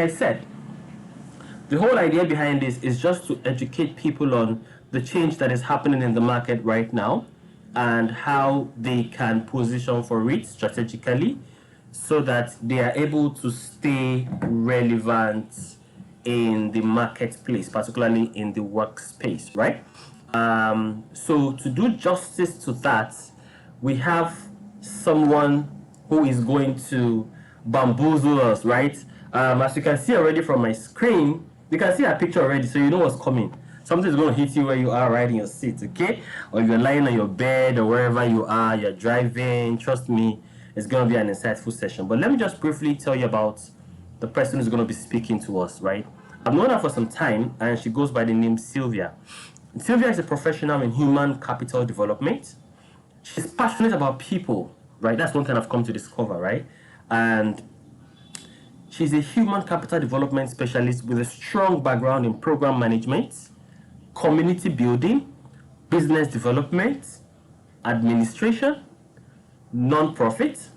I said, the whole idea behind this is just to educate people on the change that is happening in the market right now and how they can position for it strategically so that they are able to stay relevant in the marketplace, particularly in the workspace, right? So to do justice to that, we have someone who is going to bamboozle us, right? As you can see already from my screen, you can see a picture already, so you know what's coming. Something's going to hit you where you are right in your seat, okay? Or you're lying on your bed or wherever you are, you're driving. Trust me, it's going to be an insightful session. But let me just briefly tell you about the person who's going to be speaking to us, right? I've known her for some time, and she goes by the name Sylvia. Sylvia is a professional in human capital development. She's passionate about people, right? That's one thing I've come to discover, right? And she's a human capital development specialist with a strong background in program management, community building, business development, administration, non-profit,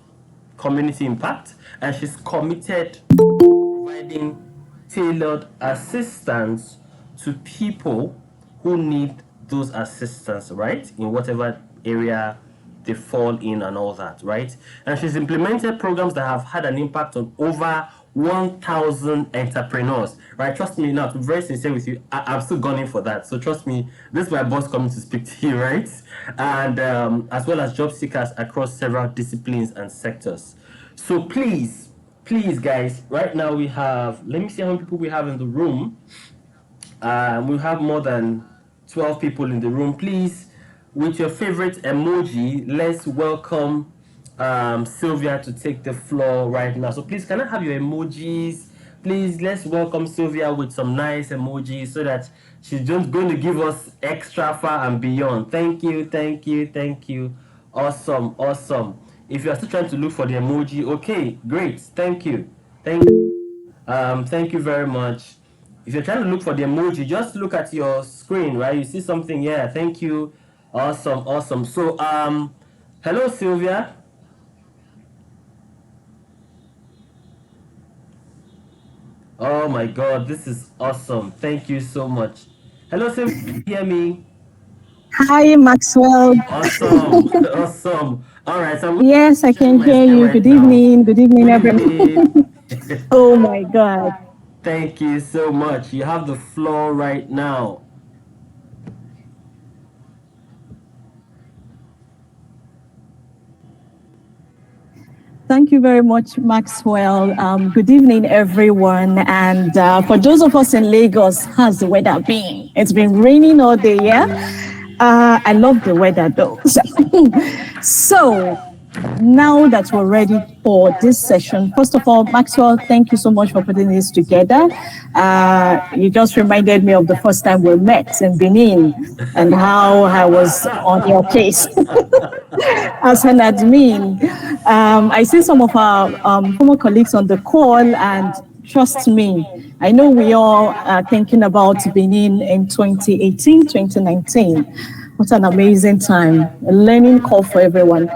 community impact, and she's committed to providing tailored assistance to people who need those assistance, right? In whatever area they fall in and all that, right? And she's implemented programs that have had an impact on over 1,000 entrepreneurs, right? Trust me, now, to be very sincere with you, I'm still gunning for that. So trust me, this is my boss coming to speak to you, right? And as well as job seekers across several disciplines and sectors. So please, guys, right now we have, let me see how many people we have in the room. We have more than 12 people in the room. Please, with your favorite emoji, let's welcome Sylvia to take the floor right now. So please, can I have your emojis? Please, let's welcome Sylvia with some nice emojis so that she's just going to give us extra far and beyond. Thank you. Awesome. If you're still trying to look for the emoji, okay, great. Thank you. Thank you very much. If you're trying to look for the emoji, just look at your screen, right? You see something, yeah, thank you. Awesome. So, hello, Sylvia. Oh my God, this is awesome. Thank you so much. Hello, Sylvia, can you hear me? Hi, Maxwell. Awesome. All right, so Yes, I can hear you. Good evening. Good evening, everyone. Oh my God. Thank you so much. You have the floor right now. Thank you very much, Maxwell. Good evening, everyone. And for those of us in Lagos, how's the weather been? It's been raining all day, yeah? I love the weather, though. So, now that we're ready for this session, first of all, Maxwell, thank you so much for putting this together. You just reminded me of the first time we met in Benin and how I was on your case as an admin. I see some of our former colleagues on the call, and trust me, I know we all are thinking about Benin in 2018, 2019. What an amazing time. A learning call for everyone.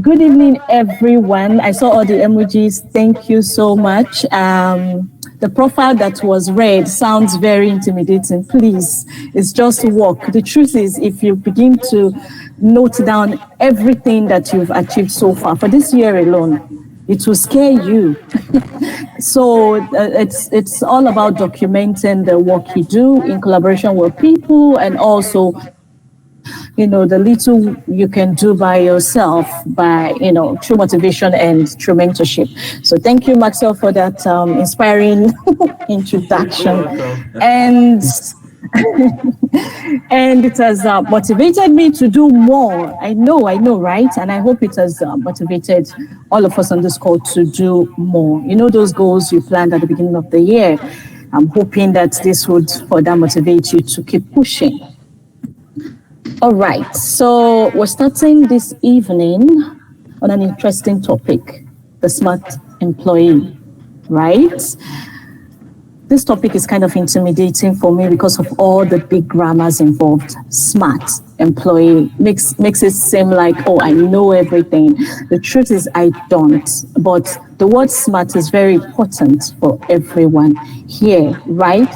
Good evening, everyone. I saw all the emojis. Thank you so much. The profile that was read sounds very intimidating. Please, it's just work. The truth is, if you begin to note down everything that you've achieved so far for this year alone, it will scare you. So it's all about documenting the work you do in collaboration with people, and also, the little you can do by yourself, by, through motivation and through mentorship. So thank you, Maxwell, for that inspiring introduction. And and it has motivated me to do more. I know, right? And I hope it has motivated all of us on this call to do more. Those goals you planned at the beginning of the year. I'm hoping that this would further motivate you to keep pushing. All right, so we're starting this evening on an interesting topic, the smart employee, right? This topic is kind of intimidating for me because of all the big grammars involved. Smart employee makes it seem like, oh, I know everything. The truth is I don't, but the word smart is very important for everyone here, right?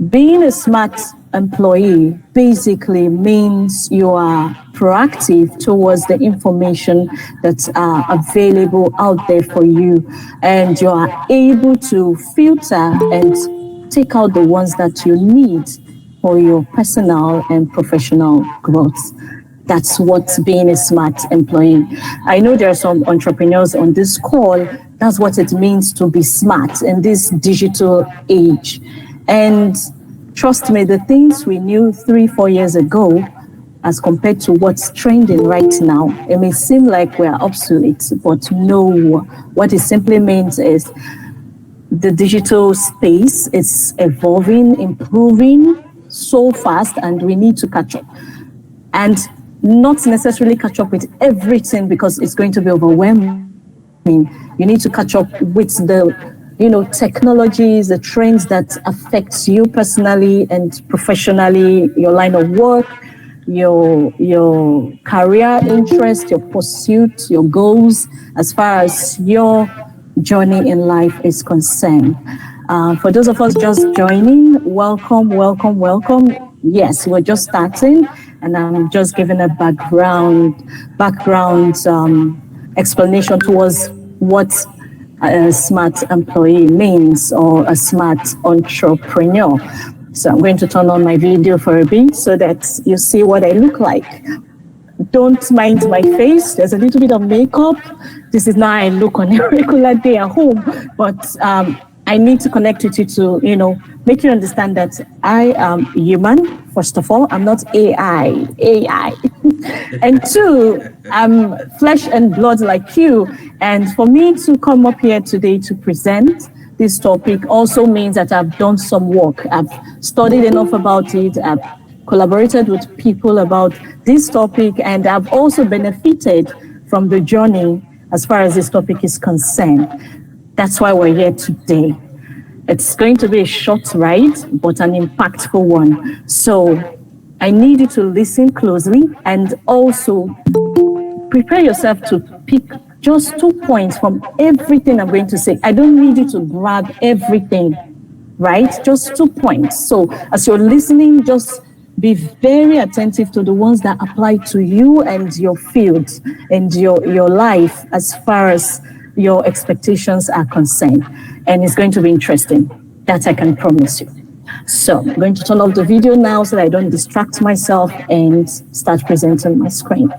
Being a smart employee basically means you are proactive towards the information that's available out there for you, and you are able to filter and take out the ones that you need for your personal and professional growth. That's what being a smart employee. I know there are some entrepreneurs on this call. That's what it means to be smart in this digital age. And trust me, the things we knew 3-4 years ago, as compared to what's trending right now, it may seem like we're obsolete, but no. What it simply means is the digital space is evolving, improving so fast, and we need to catch up. And not necessarily catch up with everything because it's going to be overwhelming. You need to catch up with the technologies, the trends that affects you personally and professionally, your line of work, your career interest, your pursuit, your goals, as far as your journey in life is concerned. For those of us just joining, welcome, welcome, welcome. Yes, we're just starting, and I'm just giving a background explanation towards what a smart employee means, or a smart entrepreneur. So I'm going to turn on my video for a bit so that you see what I look like. Don't mind my face. There's a little bit of makeup. This is not how I look on a regular day at home, but I need to connect with you to, make you understand that I am human. First of all, I'm not AI. And two, I'm flesh and blood like you. And for me to come up here today to present this topic also means that I've done some work. I've studied enough about it. I've collaborated with people about this topic, and I've also benefited from the journey as far as this topic is concerned. That's why we're here today. It's going to be a short ride, but an impactful one. So I need you to listen closely and also prepare yourself to pick just 2 points from everything I'm going to say. I don't need you to grab everything, right? Just 2 points. So as you're listening, just be very attentive to the ones that apply to you and your field and your life as far as your expectations are concerned. And it's going to be interesting. That I can promise you. So I'm going to turn off the video now so that I don't distract myself and start presenting my screen.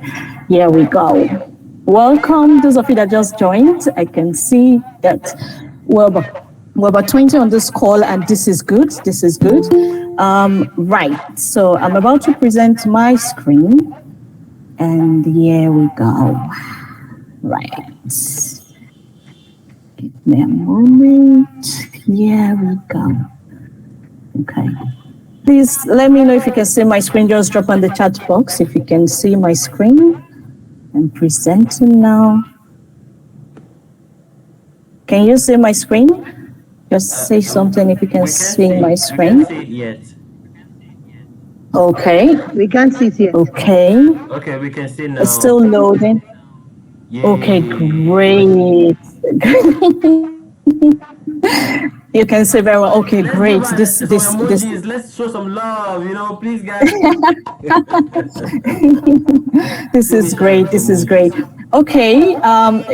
Here we go. Welcome, those of you that just joined. I can see that we're about 20 on this call, and this is good. This is good. Right, so I'm about to present my screen, and here we go. Right. Give me a moment. Here we go. Okay. Please let me know if you can see my screen. Just drop on the chat box if you can see my screen. I'm presenting now. Can you see my screen? Just say something if you can see my screen. We can't see it yet. Okay. We can't see it yet. Okay. Okay, we can see now. It's still loading. Yay. Okay, great. You can say very well. Okay, Let's great. do This. emojis. Let's show some love, please, guys. This is great. This is great. Okay,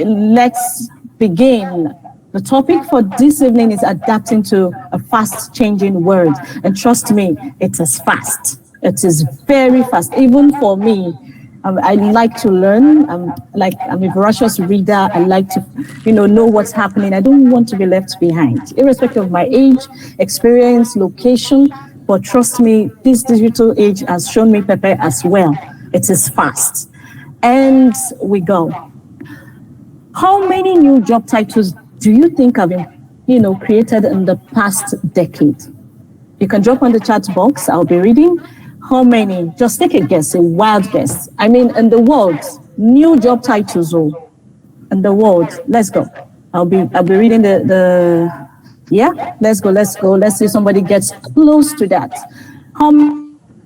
let's begin. The topic for this evening is adapting to a fast-changing world. And trust me, it is fast. It is very fast. Even for me, I like to learn. I'm a voracious reader. I like to, know what's happening. I don't want to be left behind, irrespective of my age, experience, location. But trust me, this digital age has shown me Pepe as well. It is fast. And we go. How many new job titles do you think have been, created in the past decade? You can drop on the chat box. I'll be reading. How many? Just take a guess, a wild guess. I mean, in the world, new job titles. In the world, let's go. I'll be reading the. Yeah, let's go. Let's see if somebody gets close to that. How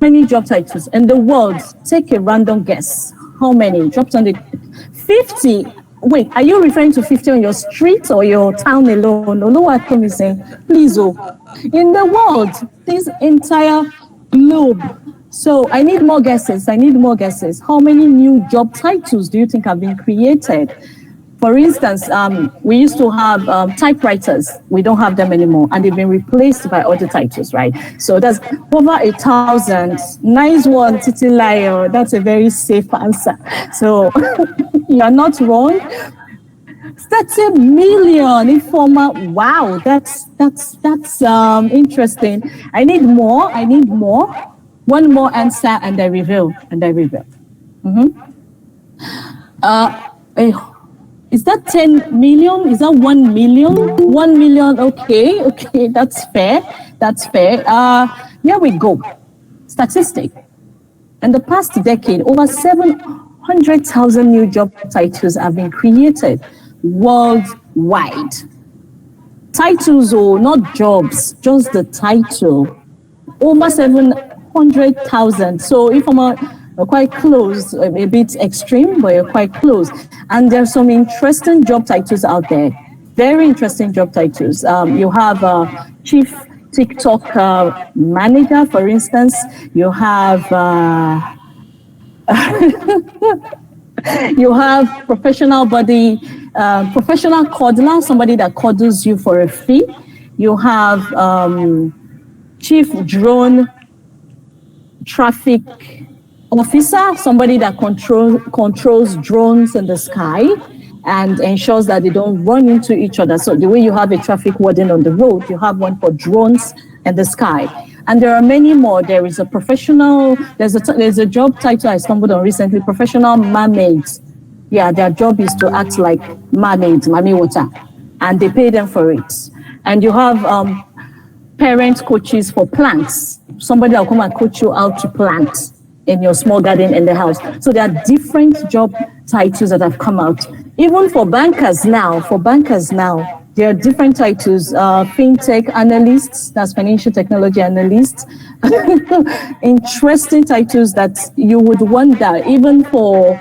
many job titles in the world? Take a random guess. How many? Dropped on the 50. Wait, are you referring to 50 on your street or your town alone? No, what I'm saying. Please, oh, in the world, this entire globe. So I need more guesses. How many new job titles do you think have been created? For instance, we used to have typewriters. We don't have them anymore, and they've been replaced by other titles, right? So that's over 1,000. Nice one, Titilayo. That's a very safe answer. So you are not wrong. 30 million informal. Wow, that's interesting. I need more. One more answer, and I reveal. Is that 10 million? Is that 1 million? 1 million. Okay, that's fair. Here we go. Statistic. In the past decade, over 700,000 new job titles have been created worldwide. Titles, or not jobs, just the title. Over 700,000. So if I'm quite close, a bit extreme, but you're quite close. And there's some interesting job titles out there. Very interesting job titles. You have Chief TikTok Manager, for instance. You have you have professional coddler, somebody that coddles you for a fee. You have Chief Drone Traffic Officer, somebody that controls drones in the sky and ensures that they don't run into each other. So the way you have a traffic warden on the road, you have one for drones in the sky. And there are many more. There is a professional, there's a job title I stumbled on recently, professional mermaids. Yeah, their job is to act like mermaids, mami water, and they pay them for it. And you have parent coaches for plants. Somebody will come and coach you how to plant in your small garden in the house. So there are different job titles that have come out. Even for bankers now, there are different titles. Fintech analysts, that's financial technology analysts. Interesting titles that you would wonder, even for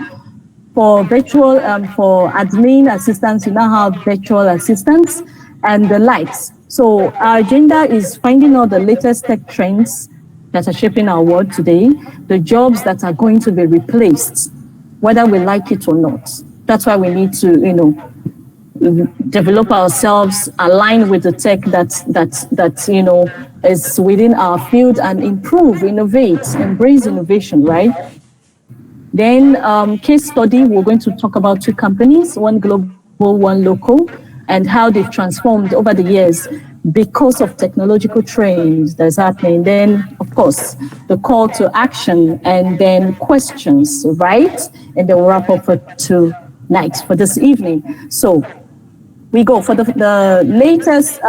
virtual, for admin assistants, you now have virtual assistants and the likes. So our agenda is finding out the latest tech trends that are shaping our world today, the jobs that are going to be replaced, whether we like it or not. That's why we need to, develop ourselves, align with the tech that is within our field, and improve, innovate, embrace innovation, right? Then case study, we're going to talk about two companies, one global, one local, and how they've transformed over the years because of technological trends that's happening. Then, of course, the call to action, and then questions, right? And then we'll wrap up for tonight, for this evening. So we go for the latest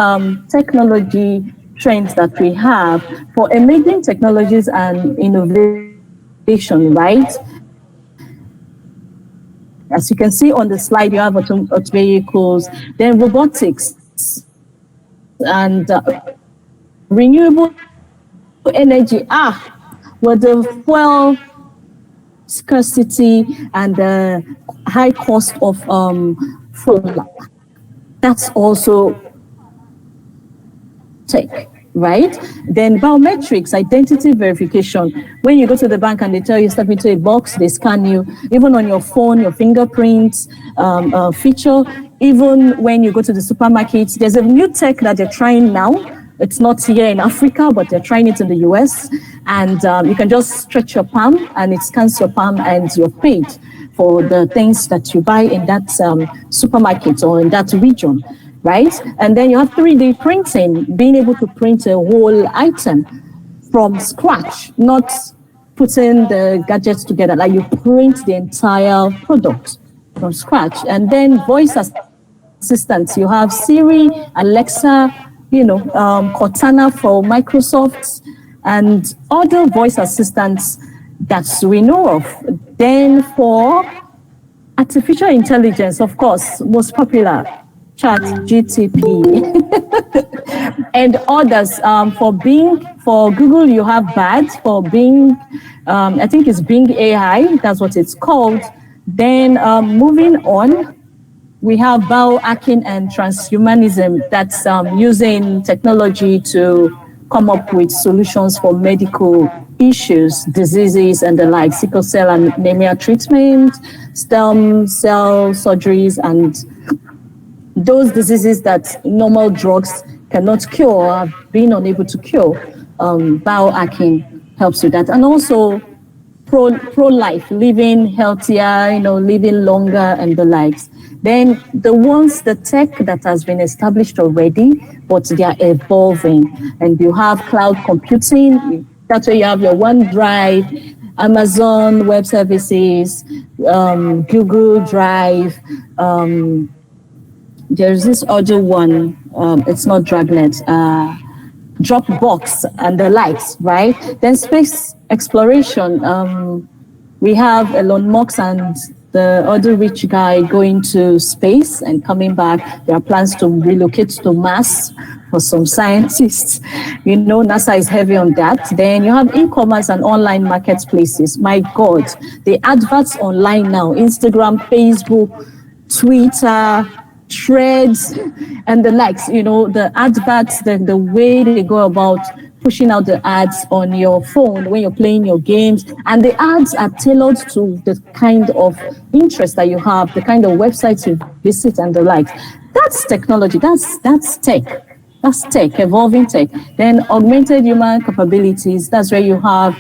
technology trends that we have for emerging technologies and innovation, right? As you can see on the slide, you have autonomous vehicles, then robotics, and renewable energy. With the fuel scarcity and the high cost of fuel, that's also tech, right? Then biometrics, identity verification. When you go to the bank and they tell you step into a box, they scan you. Even on your phone, your fingerprints feature. Even when you go to the supermarket, there's a new tech that they're trying now. It's not here in Africa, but they're trying it in the US. And you can just stretch your palm and it scans your palm and you're paid for the things that you buy in that supermarket or in that region, right? And then you have 3D printing, being able to print a whole item from scratch, not putting the gadgets together, like you print the entire product from scratch. And then voice assistants, you have Siri, Alexa, Cortana for Microsoft, and other voice assistants that we know of. Then for artificial intelligence, of course, most popular, ChatGPT, and others. For Google, you have Bard. For Bing, I think it's Bing AI. That's what it's called. Then moving on, we have biohacking and transhumanism that's using technology to come up with solutions for medical issues, diseases, and the like, sickle cell and anemia treatment, stem cell surgeries, and those diseases that normal drugs cannot cure or have been unable to cure. Biohacking helps with that. And also pro-life, living healthier, living longer and the likes. Then the tech that has been established already, but they are evolving. And you have cloud computing, that's where you have your OneDrive, Amazon Web Services, Google Drive, there's this other one, it's not Dragnet, Dropbox and the likes, right? Then space exploration, we have Elon Musk and the other rich guy going to space and coming back. There are plans to relocate to Mars for some scientists. NASA is heavy on that. Then you have e-commerce and online marketplaces. My God, the adverts online now, Instagram, Facebook, Twitter, Threads, and the likes, the adverts, the way they go about pushing out the ads on your phone when you're playing your games. And the ads are tailored to the kind of interest that you have, the kind of websites you visit and the likes. That's technology. That's tech. That's tech, evolving tech. Then augmented human capabilities. That's where you have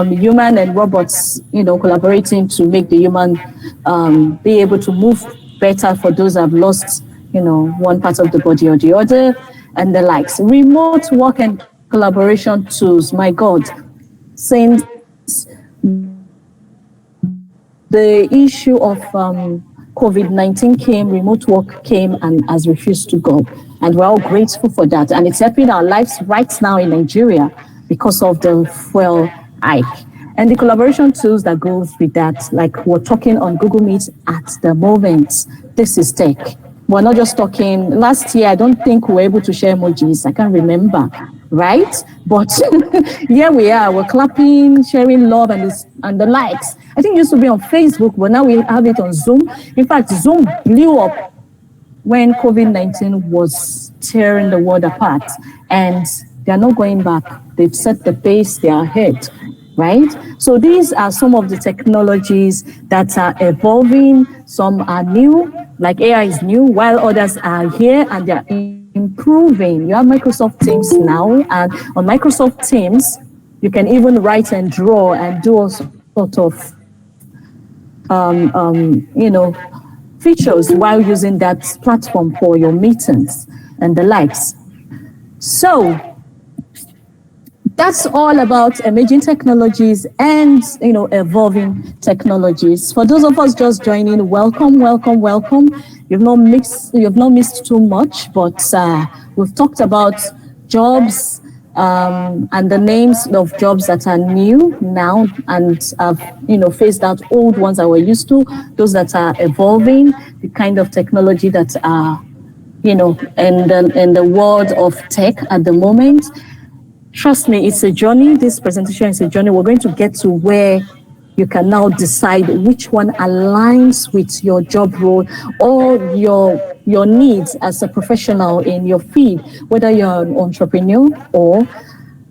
human and robots, collaborating to make the human be able to move better for those who have lost, one part of the body or the other, and the likes. Remote work and collaboration tools, my God. Since the issue of COVID-19 came, remote work came and has refused to go. And we're all grateful for that. And it's helping our lives right now in Nigeria because of the fuel hike. And the collaboration tools that goes with that, like we're talking on Google Meet at the moment, this is tech. We're not just talking, last year, I don't think we were able to share emojis. I can't remember, right? But here we are, we're clapping, sharing love and the likes. I think it used to be on Facebook, but now we have it on Zoom. In fact, Zoom blew up when COVID-19 was tearing the world apart. And they're not going back. They've set the pace, they are ahead. Right? So these are some of the technologies that are evolving. Some are new, like AI is new, while others are here and they're improving. You have Microsoft Teams now, and on Microsoft Teams, you can even write and draw and do all sorts of, features while using that platform for your meetings and the likes. So that's all about emerging technologies and, evolving technologies. For those of us just joining, welcome. You've not missed too much, but we've talked about jobs and the names of jobs that are new now and have, phased out old ones that we're used to, those that are evolving, the kind of technology that are, in the world of tech at the moment. Trust me, it's a journey. This presentation is a journey. We're going to get to where you can now decide which one aligns with your job role or your needs as a professional in your field, whether you're an entrepreneur or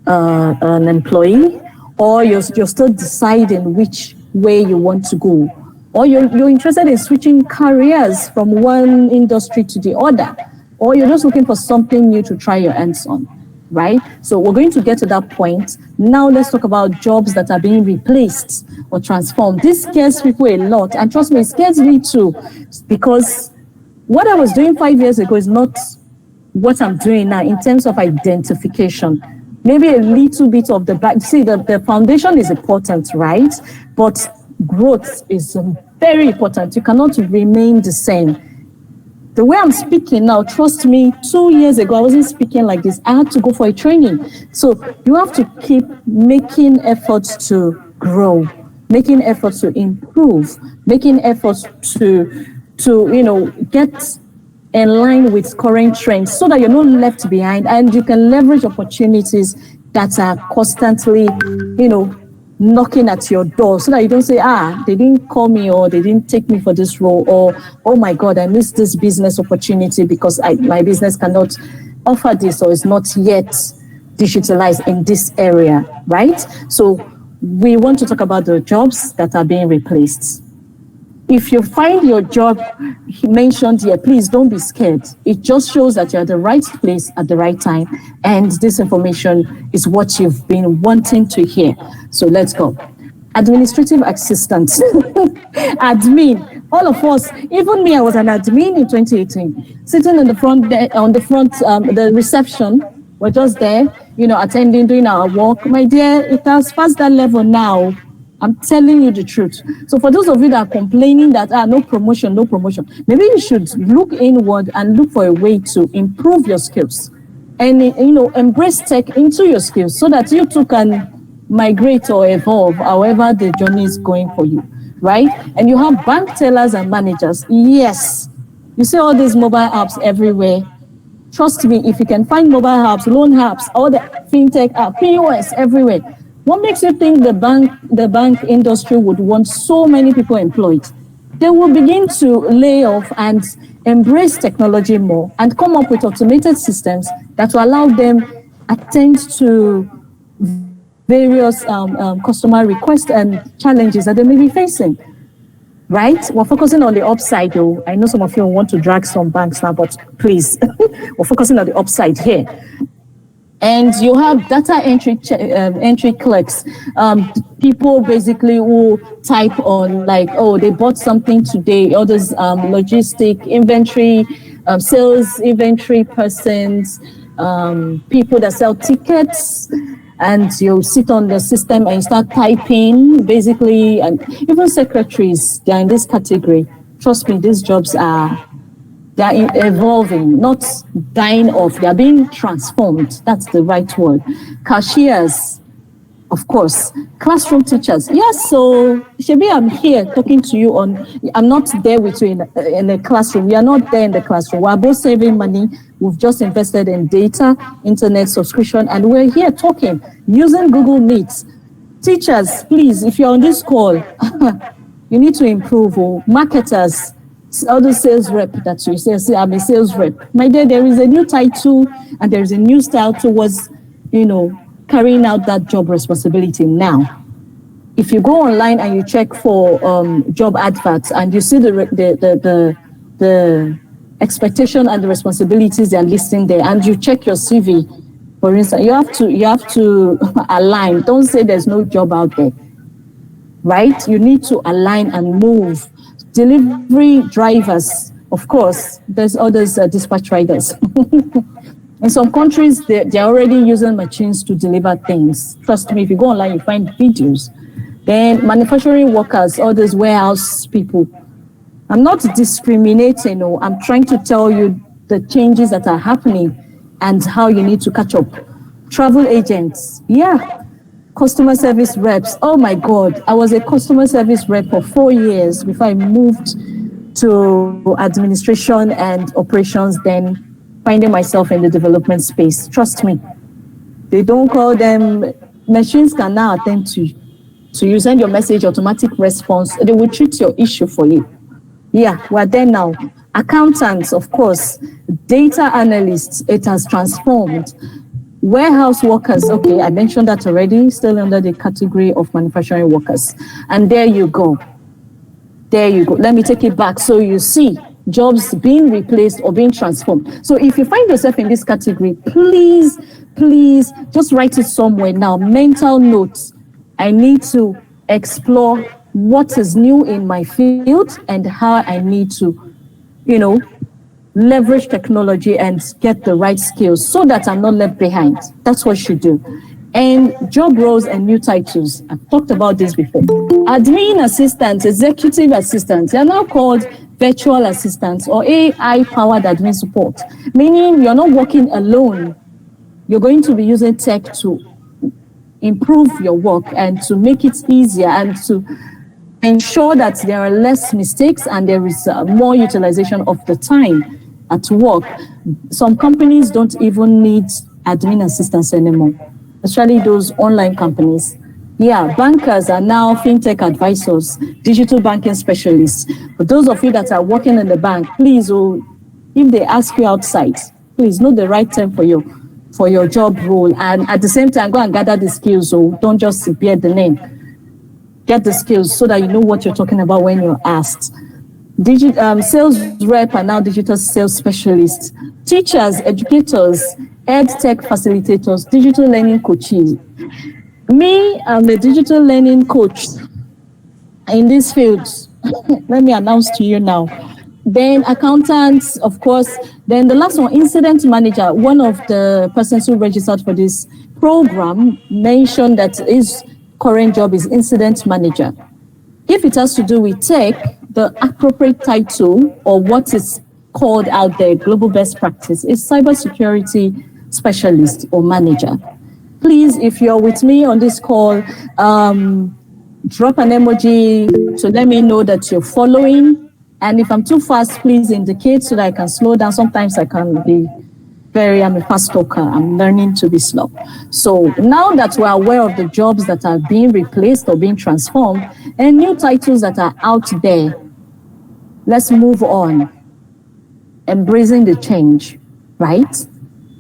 an employee, or you're still deciding which way you want to go, or you're interested in switching careers from one industry to the other, or you're just looking for something new to try your hands on. Right? So we're going to get to that point. Now let's talk about jobs that are being replaced or transformed. This scares people a lot. And trust me, it scares me too. Because what I was doing 5 years ago is not what I'm doing now in terms of identification. Maybe a little bit of the back. See, the foundation is important, right? But growth is very important. You cannot remain the same. The way I'm speaking now, trust me, 2 years ago, I wasn't speaking like this. I had to go for a training. So you have to keep making efforts to grow, making efforts to improve, making efforts to get in line with current trends so that you're not left behind and you can leverage opportunities that are constantly, knocking at your door so that you don't say, they didn't call me or they didn't take me for this role, or, oh my God, I missed this business opportunity because my business cannot offer this or is not yet digitalized in this area, right? So we want to talk about the jobs that are being replaced. If you find your job mentioned here, please don't be scared. It just shows that you're at the right place at the right time. And this information is what you've been wanting to hear. So let's go. Administrative assistant, admin, all of us, even me, I was an admin in 2018, sitting in the front, the reception. We're just there, attending, doing our work. My dear, it has passed that level now. I'm telling you the truth. So for those of you that are complaining that no promotion, maybe you should look inward and look for a way to improve your skills and, embrace tech into your skills so that you too can migrate or evolve however the journey is going for you, right? And you have bank tellers and managers. Yes, you see all these mobile apps everywhere. Trust me, if you can find mobile apps, loan apps, all the fintech app, POS everywhere, what makes you think the bank industry would want so many people employed? They will begin to lay off and embrace technology more and come up with automated systems that will allow them attend to various customer requests and challenges that they may be facing. Right? We're focusing on the upside, though. I know some of you want to drag some banks now, but please, we're focusing on the upside here. And you have data entry clerks, people basically who type on like, they bought something today, others logistic, inventory, sales inventory persons, people that sell tickets, and you sit on the system and you start typing, basically, and even secretaries, they're in this category. Trust me, these jobs they're evolving, not dying off. They're being transformed. That's the right word. Cashiers, of course. Classroom teachers. Yes, so Shebi, I'm here talking to you I'm not there with you in the classroom. We are not there in the classroom. We're both saving money. We've just invested in data, internet subscription, and we're here talking, using Google Meet. Teachers, please, if you're on this call, you need to improve. Marketers, all the sales rep that you say, I'm a sales rep. My dear, there is a new title and there is a new style towards, carrying out that job responsibility now. If you go online and you check for job adverts and you see the expectation and the responsibilities they're listing there, and you check your CV, for instance, you have to align. Don't say there's no job out there, right? You need to align and move. Delivery drivers, of course, there's others, dispatch riders. In some countries, they're already using machines to deliver things. Trust me, if you go online, you find videos. Then manufacturing workers, all those warehouse people. I'm not discriminating, I'm trying to tell you the changes that are happening and how you need to catch up. Travel agents, customer service reps. Oh my God, I was a customer service rep for 4 years before I moved to administration and operations, then finding myself in the development space. Trust me, they don't call them, machines can now attend to you. So you send your message, automatic response, they will treat your issue for you. We're there now. Accountants, of course, data analysts, it has transformed. Warehouse workers, okay, I mentioned that already, still under the category of manufacturing workers. And there you go. Let me take it back. So you see jobs being replaced or being transformed. So if you find yourself in this category, please, just write it somewhere now. Mental notes. I need to explore what is new in my field and how I need to, leverage technology and get the right skills so that I'm not left behind. That's what you should do. And job roles and new titles. I've talked about this before. Admin assistants, executive assistants, they are now called virtual assistants or AI-powered admin support, meaning you're not working alone. You're going to be using tech to improve your work and to make it easier and to ensure that there are less mistakes and there is more utilization of the time at work. Some companies don't even need admin assistants anymore, especially those online companies. Yeah, bankers are now fintech advisors, digital banking specialists. For those of you that are working in the bank, please, if they ask you outside, please know the right term for your job role, and at the same time, go and gather the skills. So don't just bear the name. Get the skills so that you know what you're talking about when you're asked. Sales rep are now digital sales specialists, teachers, educators, ed tech facilitators, digital learning coaches. Me, I'm a digital learning coach in this field. Let me announce to you now. Then accountants, of course. Then the last one, incident manager. One of the persons who registered for this program mentioned that his current job is incident manager. If it has to do with tech, the appropriate title or what is called out there, global best practice, is cybersecurity specialist or manager. Please, if you're with me on this call, drop an emoji to let me know that you're following. And if I'm too fast, please indicate so that I can slow down. Sometimes I can be I'm a fast talker. I'm learning to be slow. So now that we're aware of the jobs that are being replaced or being transformed and new titles that are out there, let's move on. Embracing the change, right?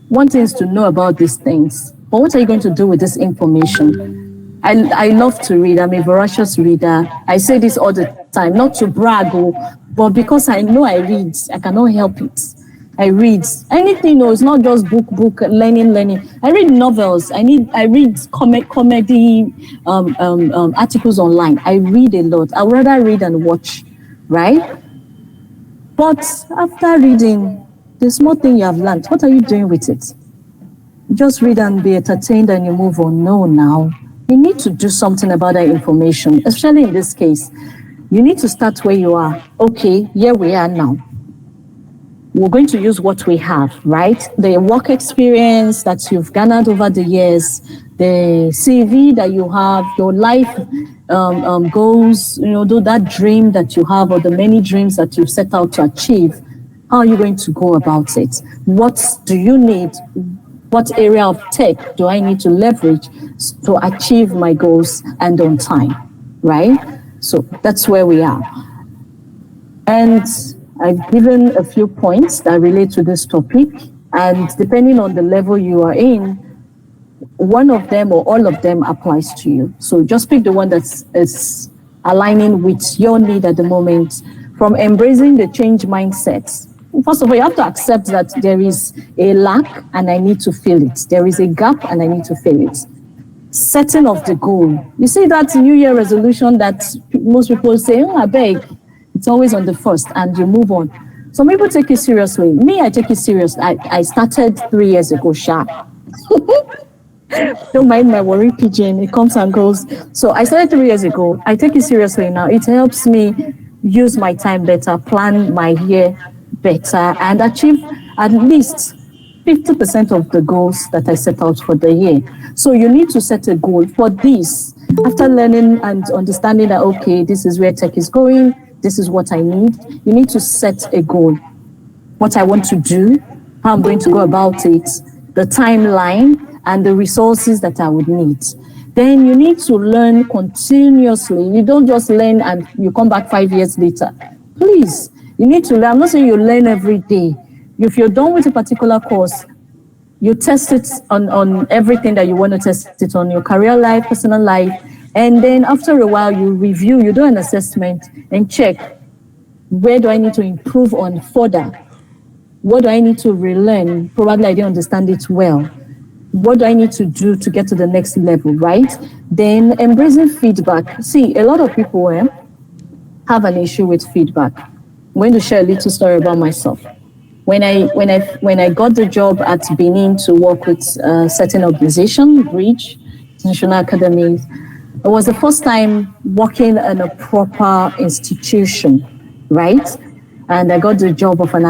One thing is to know about these things. But what are you going to do with this information? I love to read. I'm a voracious reader. I say this all the time, not to brag, but because I know I read, I cannot help it. I read anything. No, it's not just book, learning. I read novels. I read comedy articles online. I read a lot. I'd rather read and watch, right? But after reading, the small thing you have learned, what are you doing with it? Just read and be entertained and you move on. No, now you need to do something about that information, especially in this case. You need to start where you are. Okay, here we are now. We're going to use what we have, right? The work experience that you've garnered over the years, the CV that you have, your life goals, that dream that you have or the many dreams that you've set out to achieve. How are you going to go about it? What do you need? What area of tech do I need to leverage to achieve my goals and on time, right? So that's where we are. And I've given a few points that relate to this topic, and depending on the level you are in, one of them or all of them applies to you. So just pick the one that is aligning with your need at the moment. From embracing the change mindset, first of all, you have to accept that there is a lack and I need to fill it. There is a gap and I need to fill it. Setting of the goal. You see that New Year resolution that most people say, I beg. It's always on the first and you move on. Some people take it seriously. Me, I take it serious. I started 3 years ago, sharp. Don't mind my worry pigeon. It comes and goes. So I started 3 years ago. I take it seriously now. It helps me use my time better, plan my year better, and achieve at least 50% of the goals that I set out for the year. So you need to set a goal for this. After learning and understanding that, okay, this is where tech is going, this is what I need. You need to set a goal. What I want to do, how I'm going to go about it, the timeline, and the resources that I would need. Then you need to learn continuously. You don't just learn and you come back 5 years later. Please, you need to learn. I'm not saying you learn every day. If you're done with a particular course, you test it on everything that you want to test it on, your career life, personal life. And then after a while, you review, you do an assessment and check, where do I need to improve on further? What do I need to relearn? Probably I didn't understand it well. What do I need to do to get to the next level, right? Then embracing feedback. See, a lot of people have an issue with feedback. I'm going to share a little story about myself. When I got the job at Benin to work with a certain organization, Bridge International Academy, it was the first time working in a proper institution, right? And I got the job of an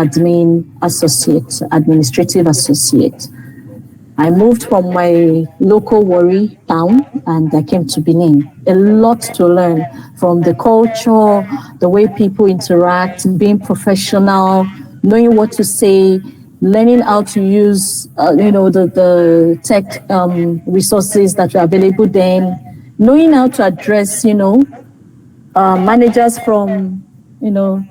administrative associate. I moved from my local Warri town and I came to Benin. A lot to learn from the culture, the way people interact, being professional, knowing what to say, learning how to use, the tech resources that were available then, knowing how to address, managers from,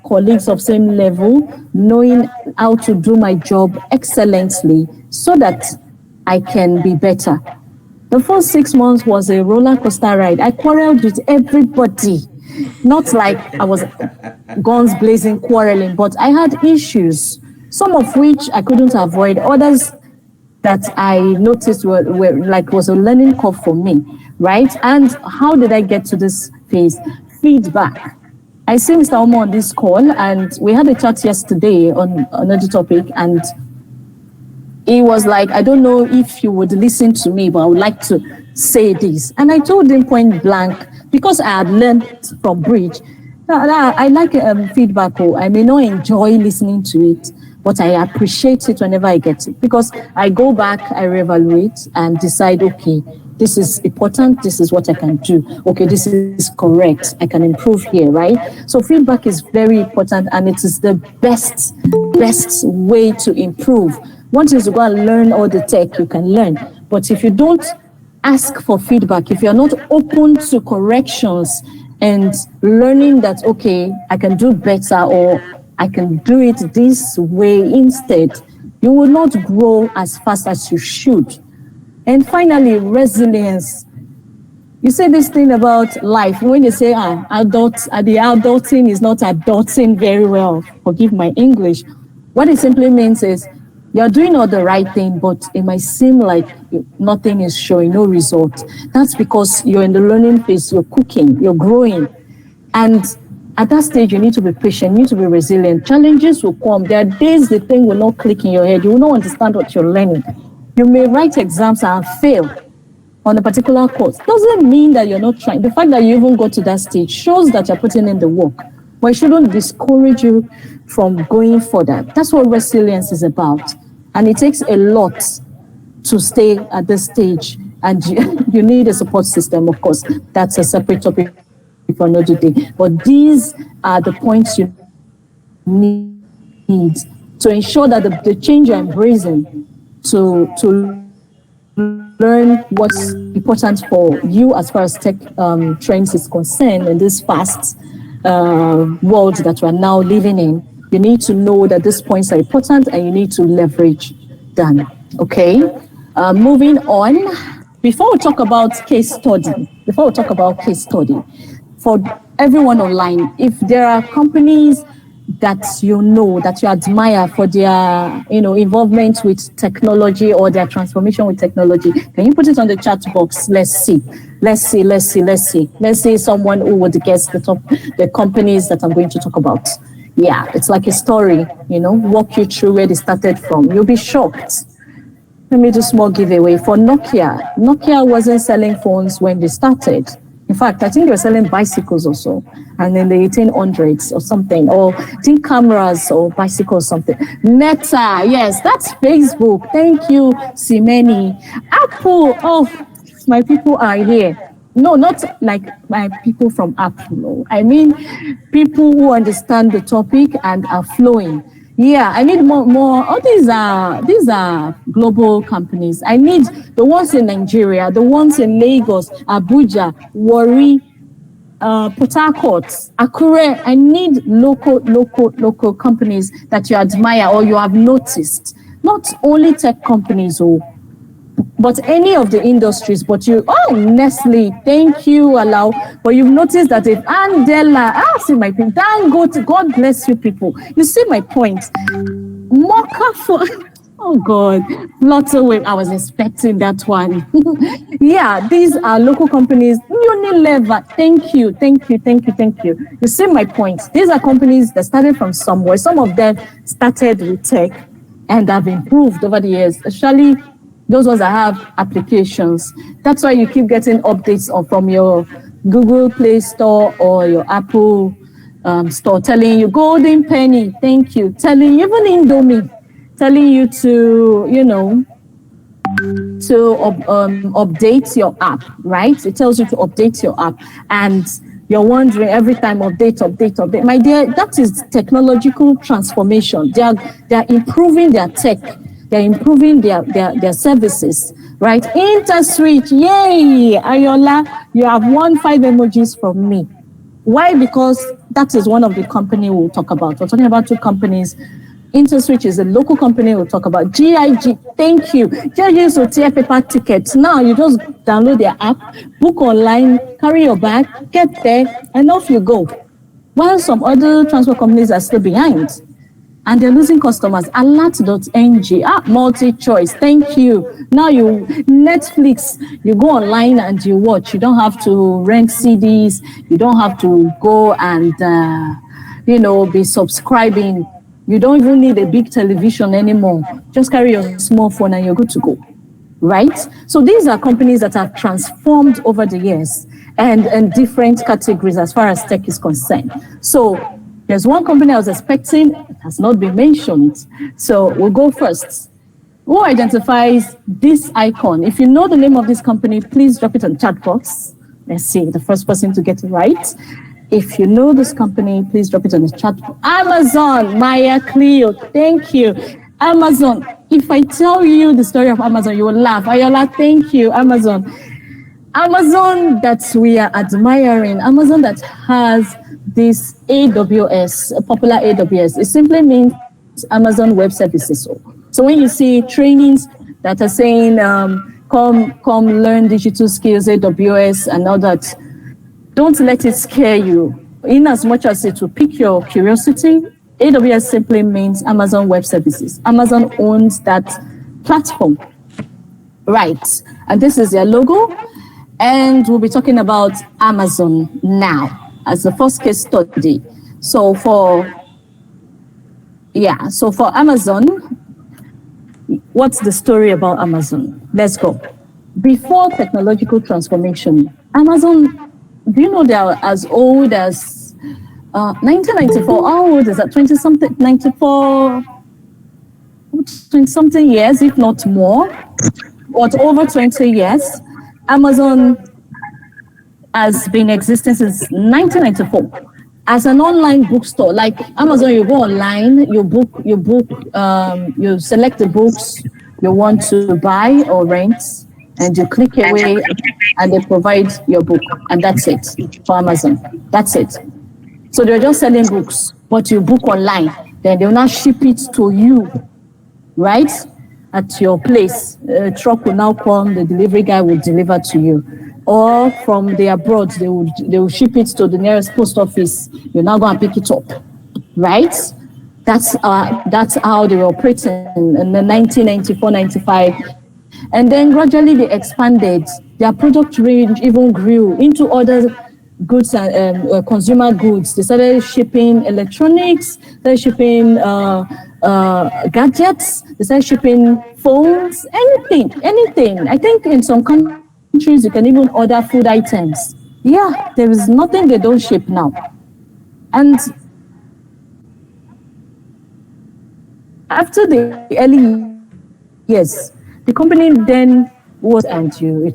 colleagues of same level, knowing how to do my job excellently so that I can be better. The first 6 months was a roller coaster ride. I quarreled with everybody. Not like I was guns blazing quarreling, but I had issues, some of which I couldn't avoid, others that I noticed were like was a learning curve for me, right? And how did I get to this phase? Feedback. I see Mr. Omo on this call, and we had a chat yesterday on another topic, and he was like, I don't know if you would listen to me, but I would like to say this. And I told him point blank, because I had learned from Bridge, I like feedback. I may not enjoy listening to it, but I appreciate it whenever I get it, because I go back, I reevaluate and decide, okay, this is important, this is what I can do. Okay, this is correct, I can improve here, right? So feedback is very important, and it is the best way to improve. One thing is to go and learn all the tech you can learn, but if you don't ask for feedback, if you're not open to corrections and learning that, okay, I can do better, or I can do it this way instead, you will not grow as fast as you should. And finally, resilience. You say this thing about life, when you say the adulting is not adulting very well, forgive my English, what it simply means is you're doing all the right thing, but it might seem like nothing is showing, no result. That's because you're in the learning phase, you're cooking, you're growing. And at that stage, you need to be patient, you need to be resilient. Challenges will come. There are days the thing will not click in your head. You will not understand what you're learning. You may write exams and fail on a particular course. Doesn't mean that you're not trying. The fact that you even got to that stage shows that you're putting in the work. But it shouldn't discourage you from going further. That's what resilience is about. And it takes a lot to stay at this stage. And you need a support system, of course. That's a separate topic for another day. But these are the points you need to ensure that the change you're embracing to learn what's important for you as far as tech trends is concerned in this fast world that we're now living in. You need to know that these points are important and you need to leverage them. Okay? Moving on. Before we talk about case study, for everyone online, if there are companies that that you admire for their involvement with technology or their transformation with technology, can you put it on the chat box? Let's see someone who would guess the companies that I'm going to talk about. Yeah, it's like a story, walk you through where they started from. You'll be shocked. Let me do a small giveaway for Nokia. Nokia wasn't selling phones when they started. In fact, I think they were selling bicycles or so, and in the 1800s or something, or I think cameras or bicycles or something. Meta, yes, that's Facebook. Thank you, Simeni. Apple, oh, my people are here. No, not like my people from Apple. No. I mean, people who understand the topic and are flowing. Yeah, I need more. Oh, these are global companies. I need the ones in Nigeria, the ones in Lagos, Abuja, Warri, Port Harcourt, Akure. I need local companies that you admire or you have noticed. Not only tech companies, but any of the industries. But Nestle, thank you, Alao. But you've noticed that if Andela, see my people, God bless you people. You see my point. Mocha for, oh God, Lotto, I was expecting that one. Yeah, these are local companies. Unilever, thank you. You see my point. These are companies that started from somewhere. Some of them started with tech and have improved over the years, especially those ones that have applications. That's why you keep getting updates from your Google Play Store or your Apple Store telling you Golden Penny, thank you. Telling you, even Indomie, telling you to, update your app, right? It tells you to update your app. And you're wondering every time, update. My dear, that is technological transformation. They are improving their tech. They're improving their services, right? InterSwitch, yay! Ayola, you have won 5 emojis from me. Why? Because that is one of the company we'll talk about. We're talking about 2 companies. InterSwitch is a local company we'll talk about. GIG, thank you. GIG used to tear paper tickets. Now you just download their app, book online, carry your bag, get there, and off you go. While some other transport companies are still behind. And they're losing customers. Alert.ng, multi-choice, thank you. Now Netflix, you go online and you watch. You don't have to rent CDs. You don't have to go and, be subscribing. You don't even need a big television anymore. Just carry your small phone and you're good to go, right? So these are companies that have transformed over the years and different categories as far as tech is concerned. So there's one company I was expecting, it has not been mentioned. So we'll go first. Who identifies this icon? If you know the name of this company, please drop it on the chat box. Let's see, the first person to get it right. If you know this company, please drop it on the chat. Amazon, Maya Cleo, thank you. Amazon, if I tell you the story of Amazon, you will laugh. Ayola, thank you, Amazon. Amazon that we are admiring, Amazon that has this AWS, a popular AWS, it simply means Amazon Web Services. So when you see trainings that are saying, come learn digital skills, AWS and all that, don't let it scare you. In as much as it will pique your curiosity, AWS simply means Amazon Web Services. Amazon owns that platform, right? And this is their logo. And we'll be talking about Amazon now as the first case study. So for Amazon, what's the story about Amazon? Let's go. Before technological transformation, Amazon, do you know they are as old as 1994? How old is that? 20-something, 94, 20-something years, if not more, or over 20 years. Amazon has been existing since 1994 as an online bookstore. Like Amazon, you go online, you select the books you want to buy or rent, and you click away, and they provide your book, and that's it for Amazon. That's it. So they're just selling books, but you book online, then they'll now ship it to you, right? At your place. A truck will now come, the delivery guy will deliver to you. Or from the abroad, they will ship it to the nearest post office. You're now going to pick it up, right? That's how they were operating in the 1994, 95. And then gradually they expanded. Their product range even grew into other goods and consumer goods. They started shipping electronics, started shipping gadgets, they started shipping phones, anything. I think in some countries you can even order food items. Yeah, there is nothing they don't ship now. And after the early years, the company then was, and you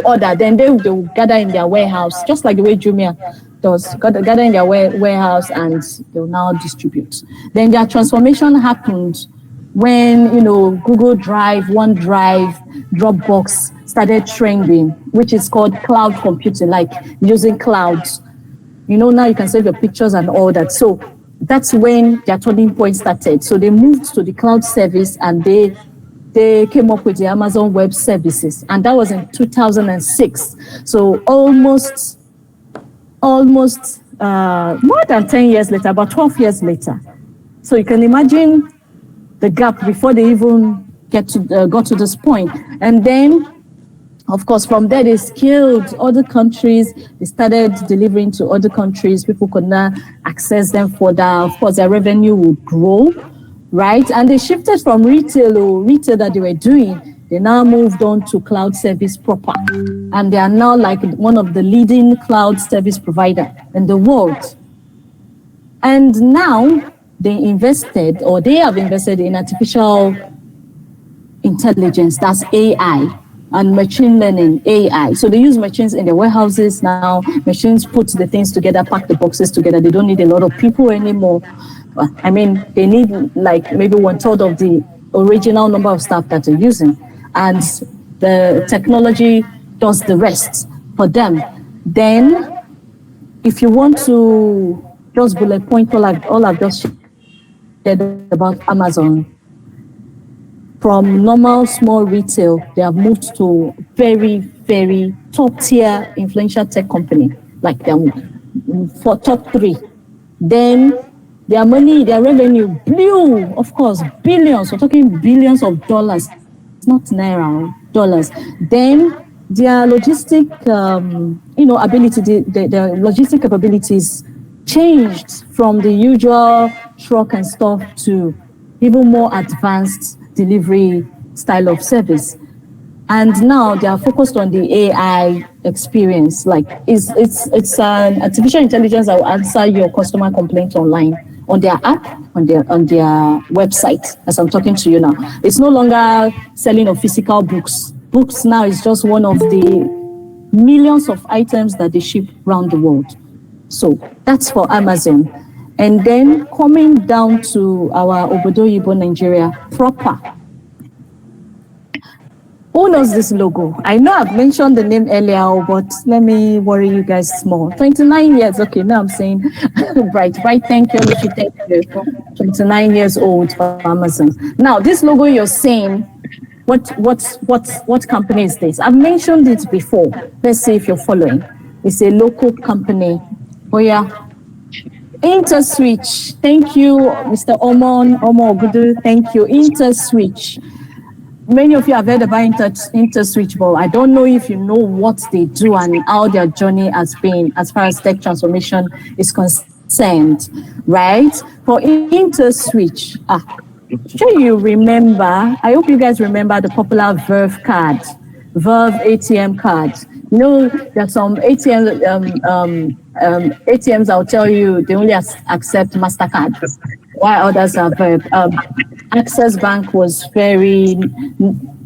order, then they will gather in their warehouse, just like the way Jumia does, gather in their warehouse and they'll now distribute. Then their transformation happened when, Google Drive, OneDrive, Dropbox started trending, which is called cloud computing, like using clouds. Now you can save your pictures and all that. So that's when their turning point started. So they moved to the cloud service and they came up with the Amazon Web Services, and that was in 2006. So almost more than 10 years later, about 12 years later. So you can imagine the gap before they even got to this point. And then, of course, from there they scaled other countries. They started delivering to other countries. People could now access them further. Of course, their revenue would grow. Right? And they shifted from retail that they were doing. They now moved on to cloud service proper. And they are now like one of the leading cloud service provider in the world. And now they have invested in artificial intelligence, that's AI, and machine learning, AI. So they use machines in their warehouses now. Machines put the things together, pack the boxes together. They don't need a lot of people anymore. I mean, they need like maybe 1/3 of the original number of staff that they're using. And the technology does the rest for them. Then, if you want to just bullet point all I've just shared about Amazon, from normal small retail, they have moved to very, very top tier influential tech company, like them for top 3. Then their money, their revenue blew, of course, billions. We're talking billions of dollars. It's not naira, dollars. Then their logistic, ability, their logistic capabilities changed from the usual truck and stuff to even more advanced delivery style of service. And now they are focused on the AI experience. Like it's an artificial intelligence that will answer your customer complaints online on their app, on their website, as I'm talking to you now. It's no longer selling of physical books. Books now is just one of the millions of items that they ship around the world. So that's for Amazon. And then coming down to our Obodoyibo Nigeria proper. Who knows this logo? I know I've mentioned the name earlier, but let me worry you guys small. 29 years, okay, now I'm saying, right, thank you, Lucy, thank you. 29 years old for Amazon. Now, this logo you're saying, what company is this? I've mentioned it before. Let's see if you're following. It's a local company. Oh yeah. InterSwitch. Thank you, Mr. Omo Ogudu. Thank you. InterSwitch. Many of you have heard about InterSwitch, but I don't know if you know what they do and how their journey has been as far as tech transformation is concerned, right? For InterSwitch, sure you remember, I hope you guys remember the popular Verve card, Verve ATM card. You know, there are some ATMs I'll tell you, they only accept MasterCard, while others are Verve. Access Bank was very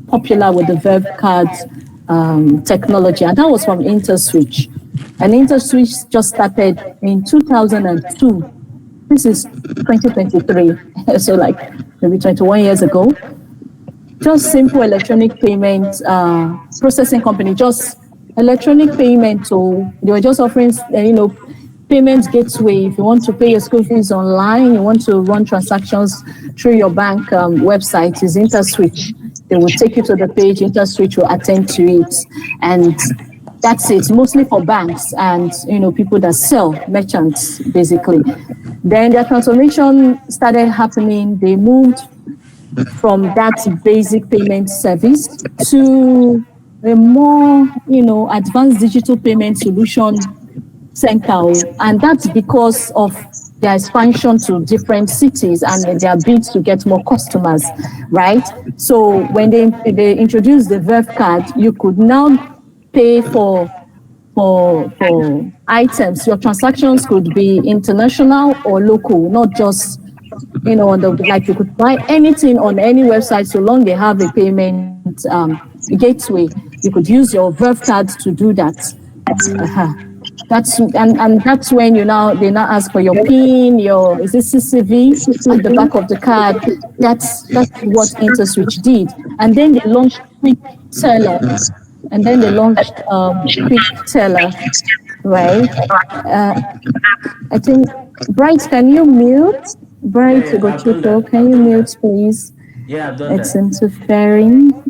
popular with the Verve card technology, and that was from InterSwitch. And InterSwitch just started in 2002. This is 2023, so like maybe 21 years ago. Just simple electronic payment processing company, just electronic payment. So they were just offering, payment gateway. If you want to pay your school fees online, you want to run transactions through your bank website, is InterSwitch. They will take you to the page, InterSwitch will attend to it. And that's it, mostly for banks and, people that sell, merchants, basically. Then their transformation started happening. They moved from that basic payment service to a more, advanced digital payment solution center, and that's because of their expansion to different cities and their bids to get more customers, right? So when they introduced the Verve card, you could now pay for items. Your transactions could be international or local, not just like you could buy anything on any website so long they have a payment gateway. You could use your Verve card to do that. That's when they now ask for your PIN, is this CCV at the back of the card. That's what InterSwitch did. And then they launched Quick Teller. Right? I think, Bright, can you mute? Bright, can you mute, please? Yeah, I've done it's that. Interfering.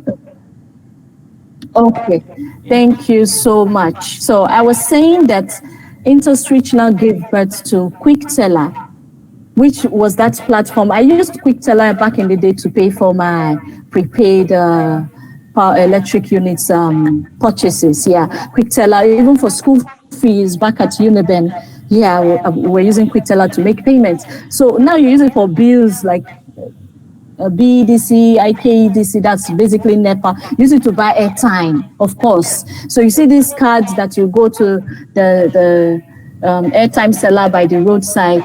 Okay, thank you so much. So I was saying that InterSwitch now gave birth to Quick Teller, which was that platform. I used Quick Teller back in the day to pay for my prepaid power electric units purchases. Yeah, Quick Teller, even for school fees back at Uniben. Yeah, we're using Quick Teller to make payments. So now you use it for bills like BDC, IKEDC, that's basically NEPA. Use it to buy airtime, of course. So you see these cards that you go to the airtime seller by the roadside.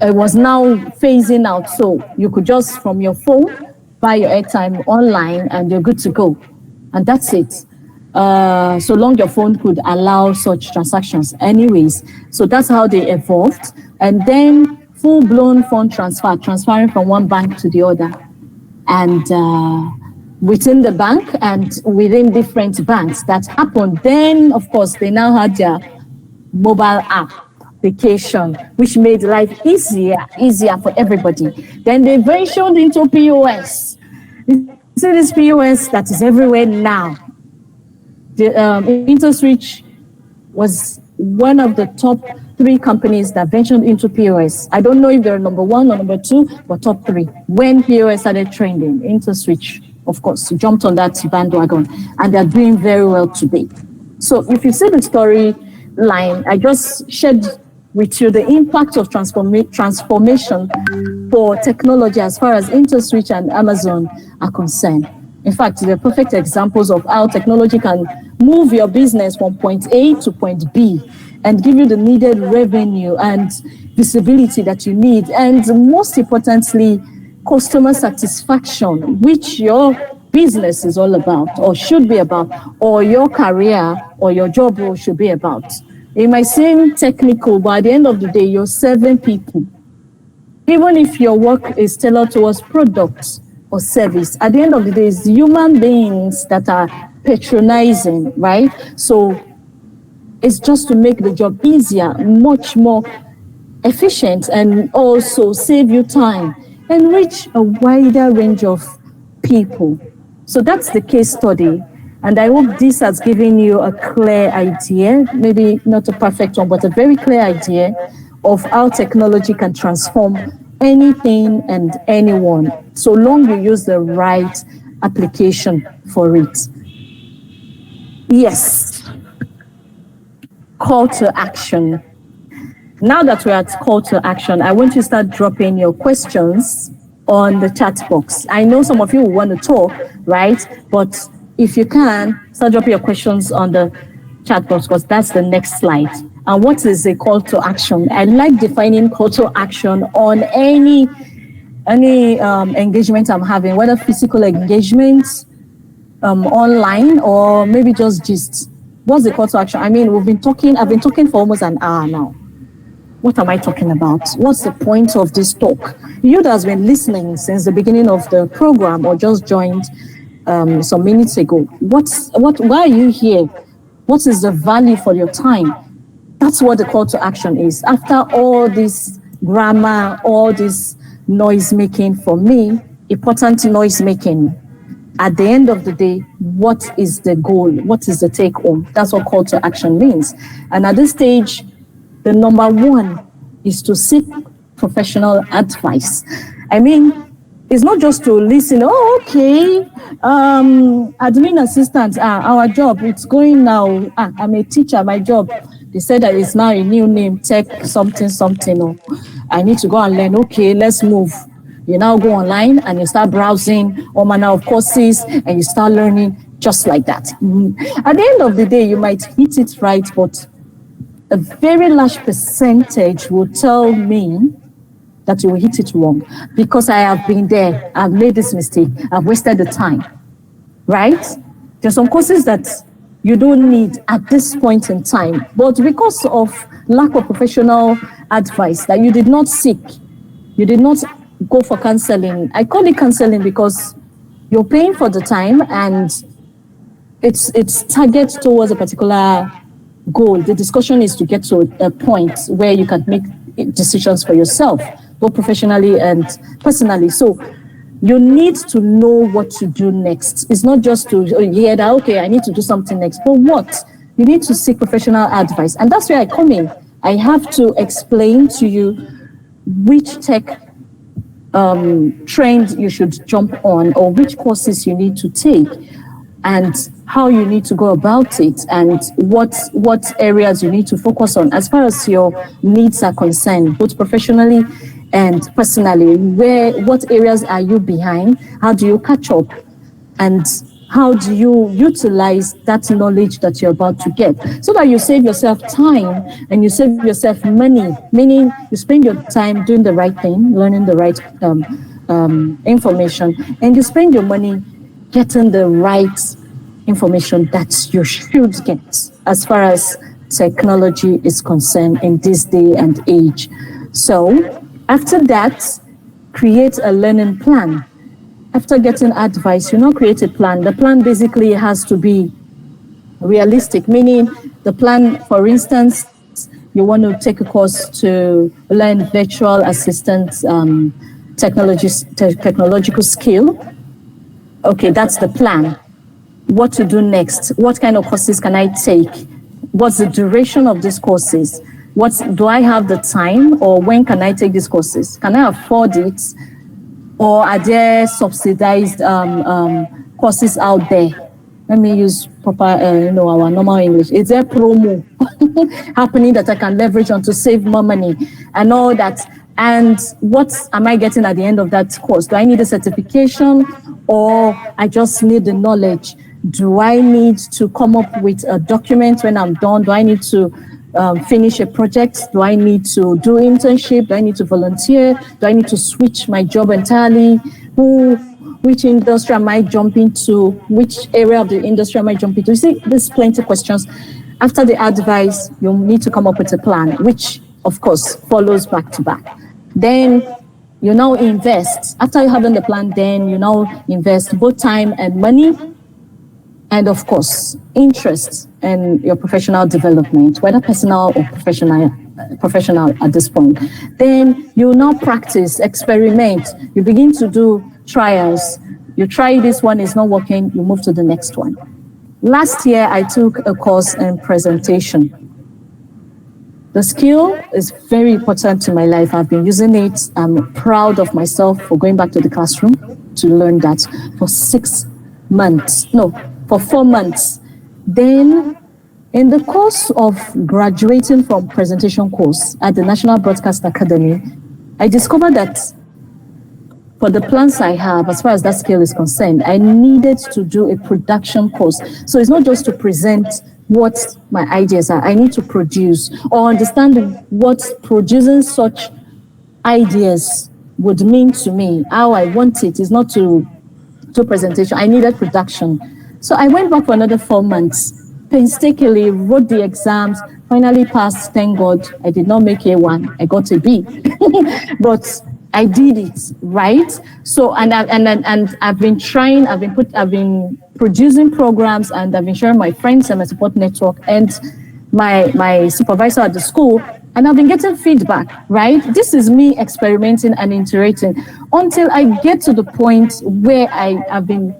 It was now phasing out, so you could just from your phone buy your airtime online and you're good to go. And that's it. So long your phone could allow such transactions anyways. So that's how they evolved. And then full-blown fund transferring from one bank to the other. And within the bank and within different banks. That happened. Then, of course, they now had their mobile app application, which made life easier for everybody. Then they ventured into POS. You see this POS that is everywhere now. The InterSwitch was one of the top 3 companies that ventured into POS. I don't know if they're number 1 or number 2, but top 3. When POS started trending, InterSwitch, of course, jumped on that bandwagon, and they're doing very well today. So if you see the storyline, I just shared with you the impact of transformation for technology as far as InterSwitch and Amazon are concerned. In fact, they're perfect examples of how technology can move your business from point A to point B and give you the needed revenue and visibility that you need. And most importantly, customer satisfaction, which your business is all about or should be about, or your career or your job role should be about. It might seem technical, but at the end of the day, you're serving people. Even if your work is tailored towards products or service, at the end of the day, it's human beings that are patronizing, right? So it's just to make the job easier, much more efficient, and also save you time and reach a wider range of people. So that's the case study. And I hope this has given you a clear idea, maybe not a perfect one, but a very clear idea of how technology can transform anything and anyone, so long you use the right application for it. Yes. Call to action. Now that we're at call to action, I want you to start dropping your questions on the chat box. I know some of you will want to talk, right? But if you can, start dropping your questions on the chat box, because that's the next slide. And what is a call to action? I like defining call to action on any engagement I'm having, whether physical engagement, online, or maybe just gist. What's the call to action? I mean, I've been talking for almost an hour now. What am I talking about? What's the point of this talk? You that has been listening since the beginning of the program or just joined some minutes ago, why are you here? What is the value for your time? That's what the call to action is. After all this grammar, all this noise making, for me, important noise making, at the end of the day, what is the goal? What is the take home? That's what call to action means. And at this stage, the number 1 is to seek professional advice. I mean, it's not just to listen, admin assistant, our job, it's going now. I'm a teacher, my job. They said that it's now a new name, tech something. Oh, I need to go and learn. Okay, let's move. You now go online and you start browsing all manner of courses and you start learning just like that. At the end of the day, you might hit it right, but a very large percentage will tell me that you will hit it wrong, because I have been there, I've made this mistake, I've wasted the time, right? There's some courses that you don't need at this point in time, but because of lack of professional advice that you did not seek, you did not go for counseling. I call it counseling because you're paying for the time and it's targeted towards a particular goal. The discussion is to get to a point where you can make decisions for yourself, both professionally and personally. So you need to know what to do next. It's not just to hear that, okay, I need to do something next, but what? You need to seek professional advice. And that's where I come in. I have to explain to you which tech trend you should jump on, or which courses you need to take, and how you need to go about it, and what areas you need to focus on as far as your needs are concerned, both professionally and personally. What areas are you behind? How do you catch up? And how do you utilize that knowledge that you're about to get, so that you save yourself time and you save yourself money, meaning you spend your time doing the right thing, learning the right information, and you spend your money getting the right information that you should get as far as technology is concerned in this day and age. So after that, create a learning plan. after getting advice, you now create a plan. The plan basically has to be realistic, meaning the plan, for instance, you want to take a course to learn virtual assistant technological skill. Okay, that's the plan. What to do next? What kind of courses can I take? What's the duration of these courses? Do I have the time, or when can I take these courses? Can I afford it? Or are there subsidized courses out there? Let me use proper, our normal English. Is there promo happening that I can leverage on to save more money and all that? And what am I getting at the end of that course? Do I need a certification, or I just need the knowledge? Do I need to come up with a document when I'm done? Do I need to finish a project? Do I need to do internship? Do I need to volunteer? Do I need to switch my job entirely? Which industry am I jumping to? Which area of the industry am I jumping to? You see, there's plenty of questions. After the advice, you need to come up with a plan, which of course follows back to back. Then you now invest. After you having the plan, then you now invest both time and money, and of course, interest in your professional development, whether personal or professional at this point. Then you now practice, experiment. You begin to do trials. You try this one, is not working, you move to the next one. Last year, I took a course in presentation. The skill is very important to my life. I've been using it. I'm proud of myself for going back to the classroom to learn that for 4 months. Then, in the course of graduating from presentation course at the National Broadcast Academy, I discovered that for the plans I have, as far as that skill is concerned, I needed to do a production course. So it's not just to present what my ideas are. I need to produce or understand what producing such ideas would mean to me, how I want it. Is not to presentation. I needed production. So I went back for another 4 months, painstakingly wrote the exams, finally passed, thank God. I did not make A1, I got a B. But I did it, right? So, and I've been trying, I've been producing programs, and I've been sharing my friends and my support network and my supervisor at the school, and I've been getting feedback, right? This is me experimenting and iterating until I get to the point where I have been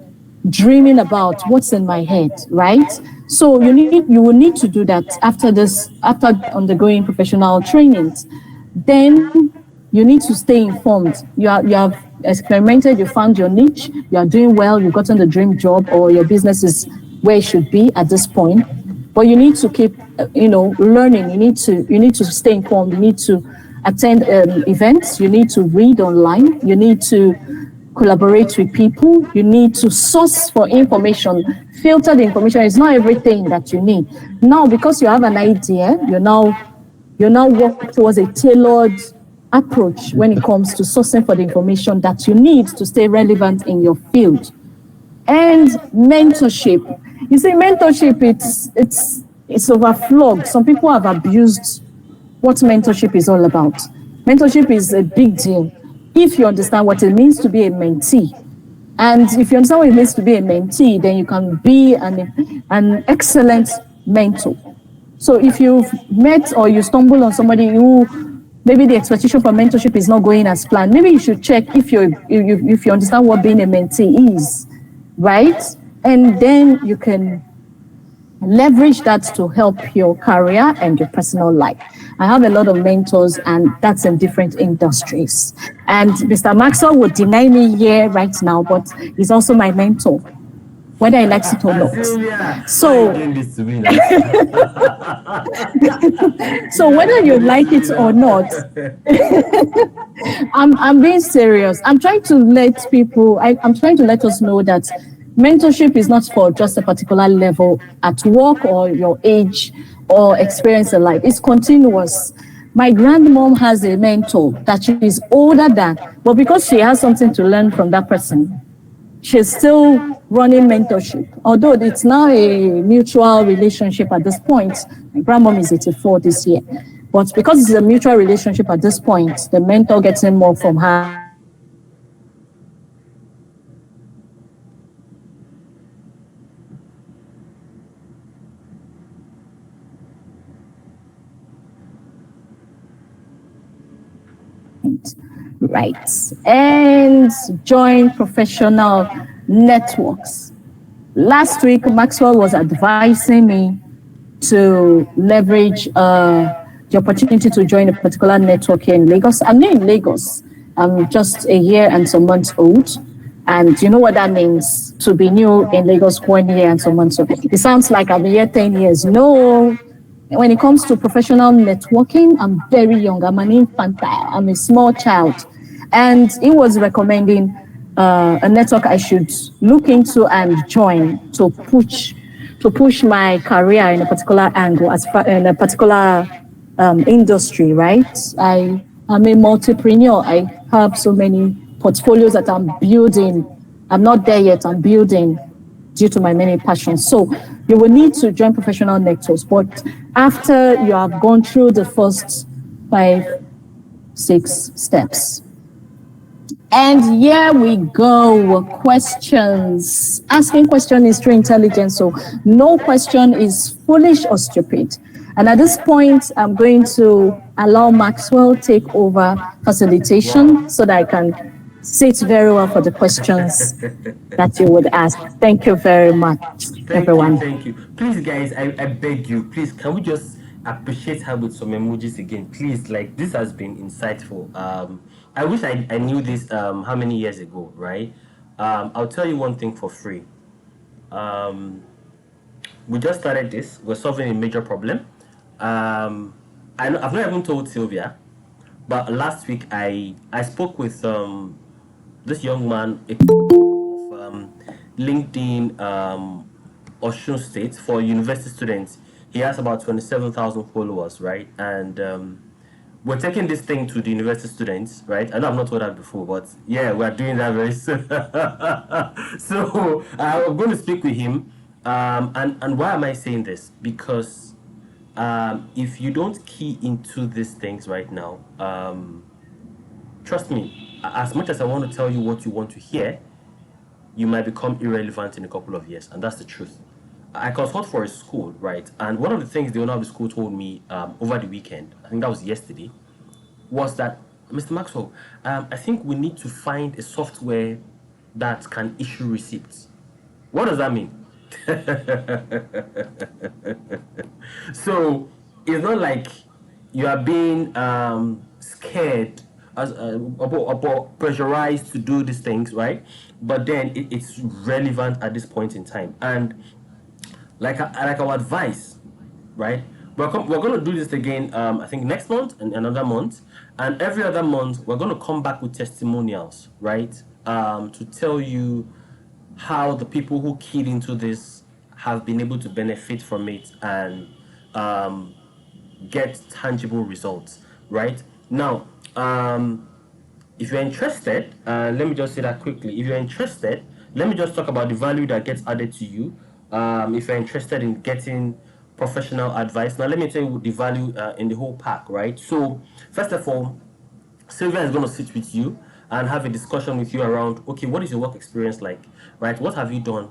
dreaming about what's in my head, right? So you will need to do that after undergoing professional trainings. Then you need to stay informed. You have experimented, you found your niche, you are doing well, you've gotten the dream job, or your business is where it should be at this point. But you need to keep, learning. You need to stay informed. You need to attend events. You need to read online. You need to collaborate with people. You need to source for information, filter the information. It's not everything that you need. Now, because you have an idea, you now work towards a tailored approach when it comes to sourcing for the information that you need to stay relevant in your field. And mentorship. You see, mentorship, it's overflowed. Some people have abused what mentorship is all about. Mentorship is a big deal if you understand what it means to be a mentee. And if you understand what it means to be a mentee, then you can be an excellent mentor. So if you've met or you stumble on somebody who maybe the expectation for mentorship is not going as planned, maybe you should check if you understand what being a mentee is, right? And then you can leverage that to help your career and your personal life. I have a lot of mentors, and that's in different industries. And Mr. Maxwell would deny me here right now, but he's also my mentor, whether he likes it or not. So, so whether you like it or not, I'm being serious. I'm trying to let us know that mentorship is not for just a particular level at work or your age or experience in life. It's continuous. My grandmom has a mentor that she is older than, but because she has something to learn from that person, she's still running mentorship. Although it's now a mutual relationship at this point. My grandmom is 84 this year. But because it's a mutual relationship at this point, the mentor gets in more from her development, right? And join professional networks. Last week, Maxwell was advising me to leverage the opportunity to join a particular network here in Lagos. I'm new in Lagos. I'm just a year and some months old. And you know what that means to be new in Lagos 1 year and some months old. It sounds like I've been here 10 years. No. When it comes to professional networking, I'm very young. I'm an infantile. I'm a small child. And he was recommending a network I should look into and join to push my career in a particular angle, in a particular industry, right? I am a multipreneur. I have so many portfolios that I'm building. I'm not there yet. I'm building due to my many passions. So you will need to join professional networks. But after you have gone through the first 5, 6 steps. And here we go. Questions. Asking question is true intelligence. So no question is foolish or stupid. And at this point, I'm going to allow Maxwell take over facilitation so that I can sit very well for the questions that you would ask. Thank you very much, everyone. Thank you. Please, guys, I beg you, please, can we just appreciate her with some emojis again? Please, like, this has been insightful. I wish I knew this how many years ago, right? I'll tell you one thing for free. We just started this. We're solving a major problem. I've not even told Sylvia, but last week I spoke with this young man of LinkedIn Osun State for university students. He has about 27,000 followers, right? And we're taking this thing to the university students, right? I know I've not told that before, but yeah, we're doing that very soon. So I'm going to speak with him. And why am I saying this? Because if you don't key into these things right now, trust me, as much as I want to tell you what you want to hear, you might become irrelevant in a couple of years, and that's the truth. I consult for a school, right? And one of the things the owner of the school told me over the weekend, I think that was yesterday, was that, Mr. Maxwell, I think we need to find a software that can issue receipts. What does that mean? So it's not like you are being scared about pressurized to do these things, right? But then it's relevant at this point in time. And like our advice, right? We're going to do this again, I think next month and another month. And every other month, we're going to come back with testimonials, right? To tell you how the people who keyed into this have been able to benefit from it and get tangible results, right? Now, if you're interested, let me just say that quickly. If you're interested, let me just talk about the value that gets added to you. If you're interested in getting professional advice, now let me tell you the value in the whole pack, right? So, first of all, Sylvia is going to sit with you and have a discussion with you around, okay, what is your work experience like, right? What have you done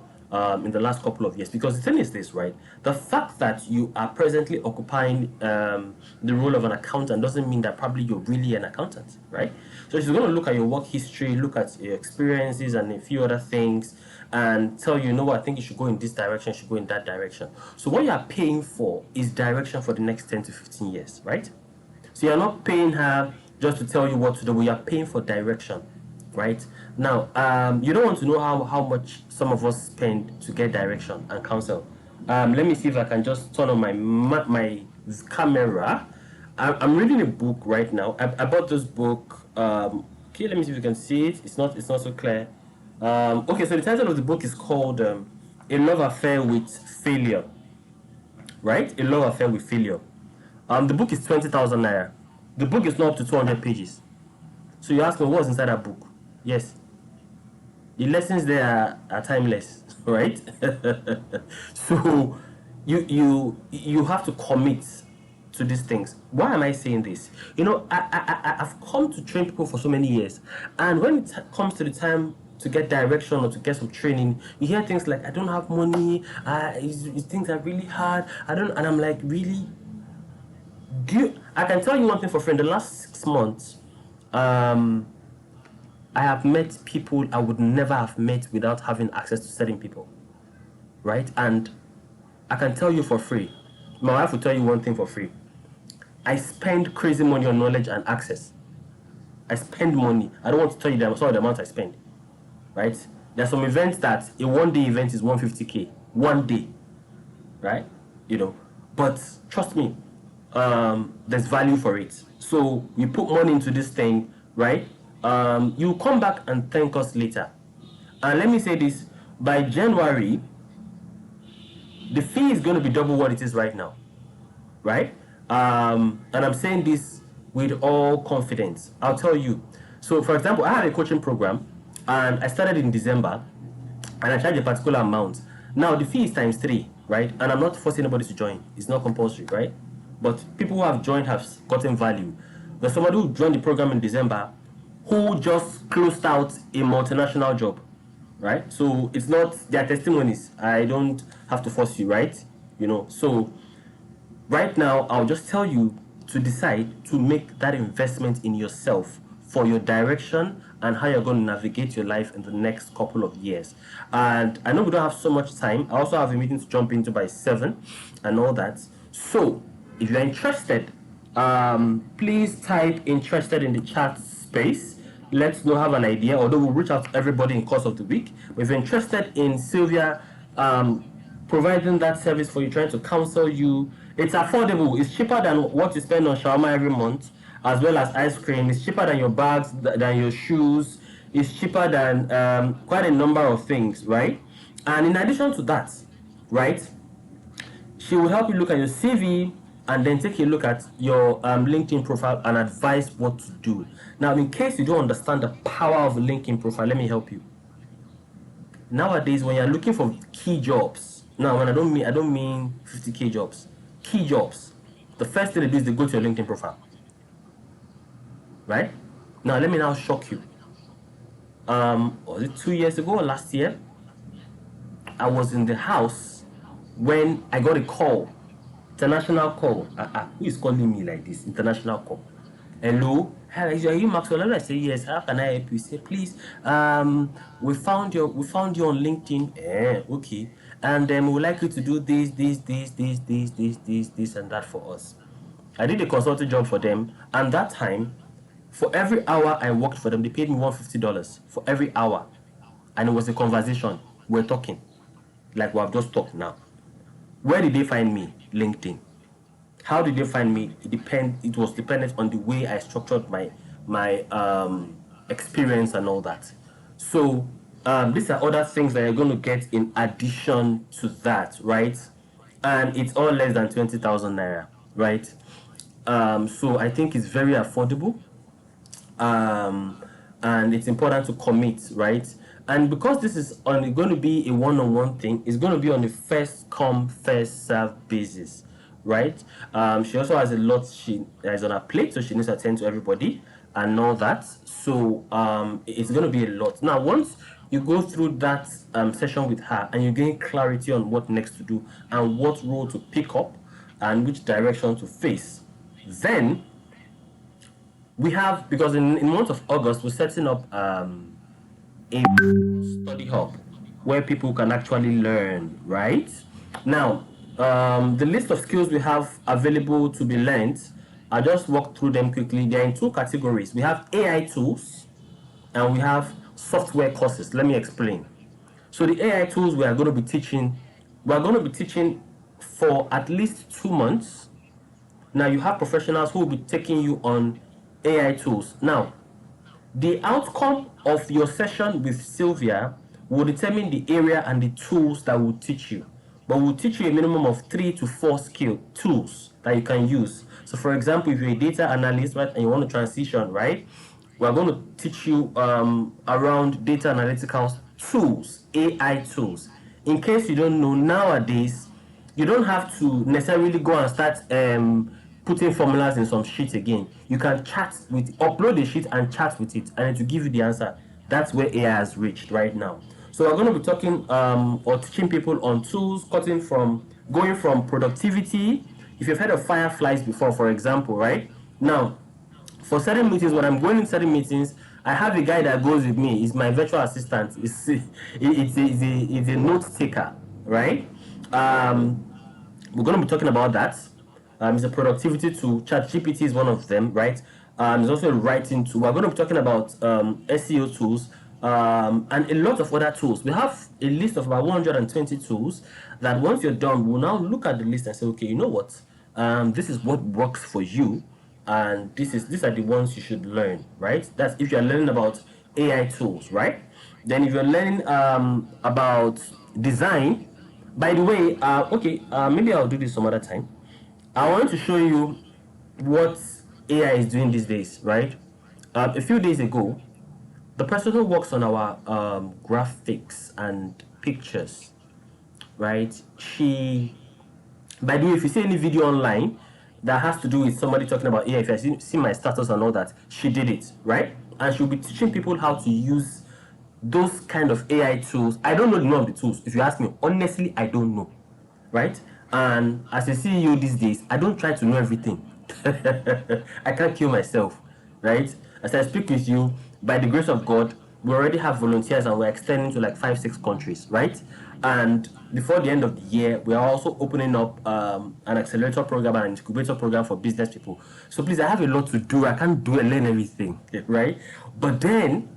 in the last couple of years? Because the thing is this, right? The fact that you are presently occupying the role of an accountant doesn't mean that probably you're really an accountant, right? So she's going to look at your work history, look at your experiences and a few other things and tell you, what, I think you should go in this direction, you should go in that direction. So what you are paying for is direction for the next 10 to 15 years, right? So you're not paying her just to tell you what to do, but you're paying for direction, right? Now, you don't want to know how much some of us spend to get direction and counsel. Let me see if I can just turn on my camera. I'm reading a book right now. I bought this book. Okay, let me see if you can see it. It's not so clear. Okay, so the title of the book is called A Love Affair with Failure, right? A Love Affair with Failure. The book is 20,000 naira. The book is not up to 200 pages. So you ask me, what's inside that book? Yes. The lessons there are timeless, right? So you have to commit to these things. Why am I saying this? I've come to train people for so many years. And when it comes to the time to get direction or to get some training, you hear things like, I don't have money, things are really hard, and I'm like, really? I can tell you one thing for free. In the last 6 months, I have met people I would never have met without having access to certain people, right? And I can tell you for free. My wife will tell you one thing for free. I spend crazy money on knowledge and access. I spend money. I don't want to tell you the amount I spend, right? There's some events that a one-day event is 150K, one day, right? But trust me, there's value for it. So you put money into this thing, right? You come back and thank us later. And let me say this, by January, the fee is going to be double what it is right now, right? And I'm saying this with all confidence. I'll tell you. So, for example, I had a coaching program, and I started in December, and I charge a particular amount. Now, the fee is times 3, right? And I'm not forcing anybody to join. It's not compulsory, right? But people who have joined have gotten value. There's somebody who joined the program in December who just closed out a multinational job, right? So it's not their testimonies. I don't have to force you, right? So right now, I'll just tell you to decide to make that investment in yourself for your direction and how you're going to navigate your life in the next couple of years. And I know we don't have so much time. I also have a meeting to jump into by 7 and all that. So if you're interested, please type interested in the chat space. Let's know, have an idea, although we'll reach out to everybody in course of the week. But if you're interested in Sylvia providing that service for you, trying to counsel you, it's affordable. It's cheaper than what you spend on shawarma every month, as well as ice cream. It's cheaper than your bags, than your shoes. It's cheaper than quite a number of things, right? And in addition to that, right, she will help you look at your CV and then take a look at your LinkedIn profile and advise what to do. Now, in case you don't understand the power of a LinkedIn profile, let me help you. Nowadays, when you're looking for key jobs, now when I don't mean 50K jobs, key jobs, the first thing they do is they go to your LinkedIn profile, right? Now, let me now shock you. Was it 2 years ago or last year? I was in the house when I got a call, international call. Who is calling me like this? International call. Hello, are you Maxwell? I say yes. How can I help you? Say please. We found you on LinkedIn. Okay. And we would like you to do this, and that for us. I did a consulting job for them, and that time, for every hour I worked for them, they paid me $150 for every hour, and it was a conversation. We're talking, like we have just talked now. Where did they find me? LinkedIn. How did they find me? It was dependent on the way I structured my experience and all that. So these are other things that you're going to get in addition to that, right? And it's all less than 20,000 naira, right? So I think it's very affordable, and it's important to commit, right? And because this is only going to be a one-on-one thing, it's going to be on a first come, first serve basis, right? She also has a lot she is on her plate, so she needs to attend to everybody and all that. So it's going to be a lot. Now, once you go through that session with her and you gain clarity on what next to do and what role to pick up and which direction to face, then we have, because in the month of August, we're setting up a study hub where people can actually learn, right? Now, the list of skills we have available to be learned, I'll just walk through them quickly. They're in 2 categories. We have AI tools and we have software courses. Let me explain. So the AI tools we're going to be teaching for at least 2 months. Now you have professionals who will be taking you on AI tools. Now, the outcome of your session with Sylvia will determine the area and the tools that we'll teach you. But we'll teach you a minimum of 3 to 4 skill tools that you can use. So for example, if you're a data analyst, right, and you want to transition, right, we're going to teach you around data analytical tools, AI tools. In case you don't know, nowadays, you don't have to necessarily go and start putting formulas in some sheet again. You can upload the sheet and chat with it, and it will give you the answer. That's where AI has reached right now. So we're going to be talking or teaching people on tools, going from productivity. If you've heard of Fireflies before, for example, right? Now, For certain meetings, when I'm going in certain meetings, I have a guy that goes with me. He's my virtual assistant. It's a note taker, right? We're going to be talking about that. It's a productivity tool. ChatGPT is one of them, right? It's also a writing tool. We're going to be talking about SEO tools and a lot of other tools. We have a list of about 120 tools that once you're done, we'll now look at the list and say, okay, you know what? This is what works for you, and these are the ones you should learn, right? That's if you're learning about AI tools, right? Then if you're learning about design, by the way, maybe I'll do this some other time. I want to show you what AI is doing these days, right? A few days ago, the person who works on our graphics and pictures, right? By the way, if you see any video online that has to do with somebody talking about AI, if you see my status and all that, she did it, right? And she'll be teaching people how to use those kind of AI tools. I don't know the name of the tools. If you ask me, honestly, I don't know, right? And as a CEO these days, I don't try to know everything. I can't kill myself, right? As I speak with you, by the grace of God, we already have volunteers and we're extending to like 5-6 countries, right? And before the end of the year, we are also opening up an accelerator program and an incubator program for business people. So please, I have a lot to do. I can't do and learn everything, right? But then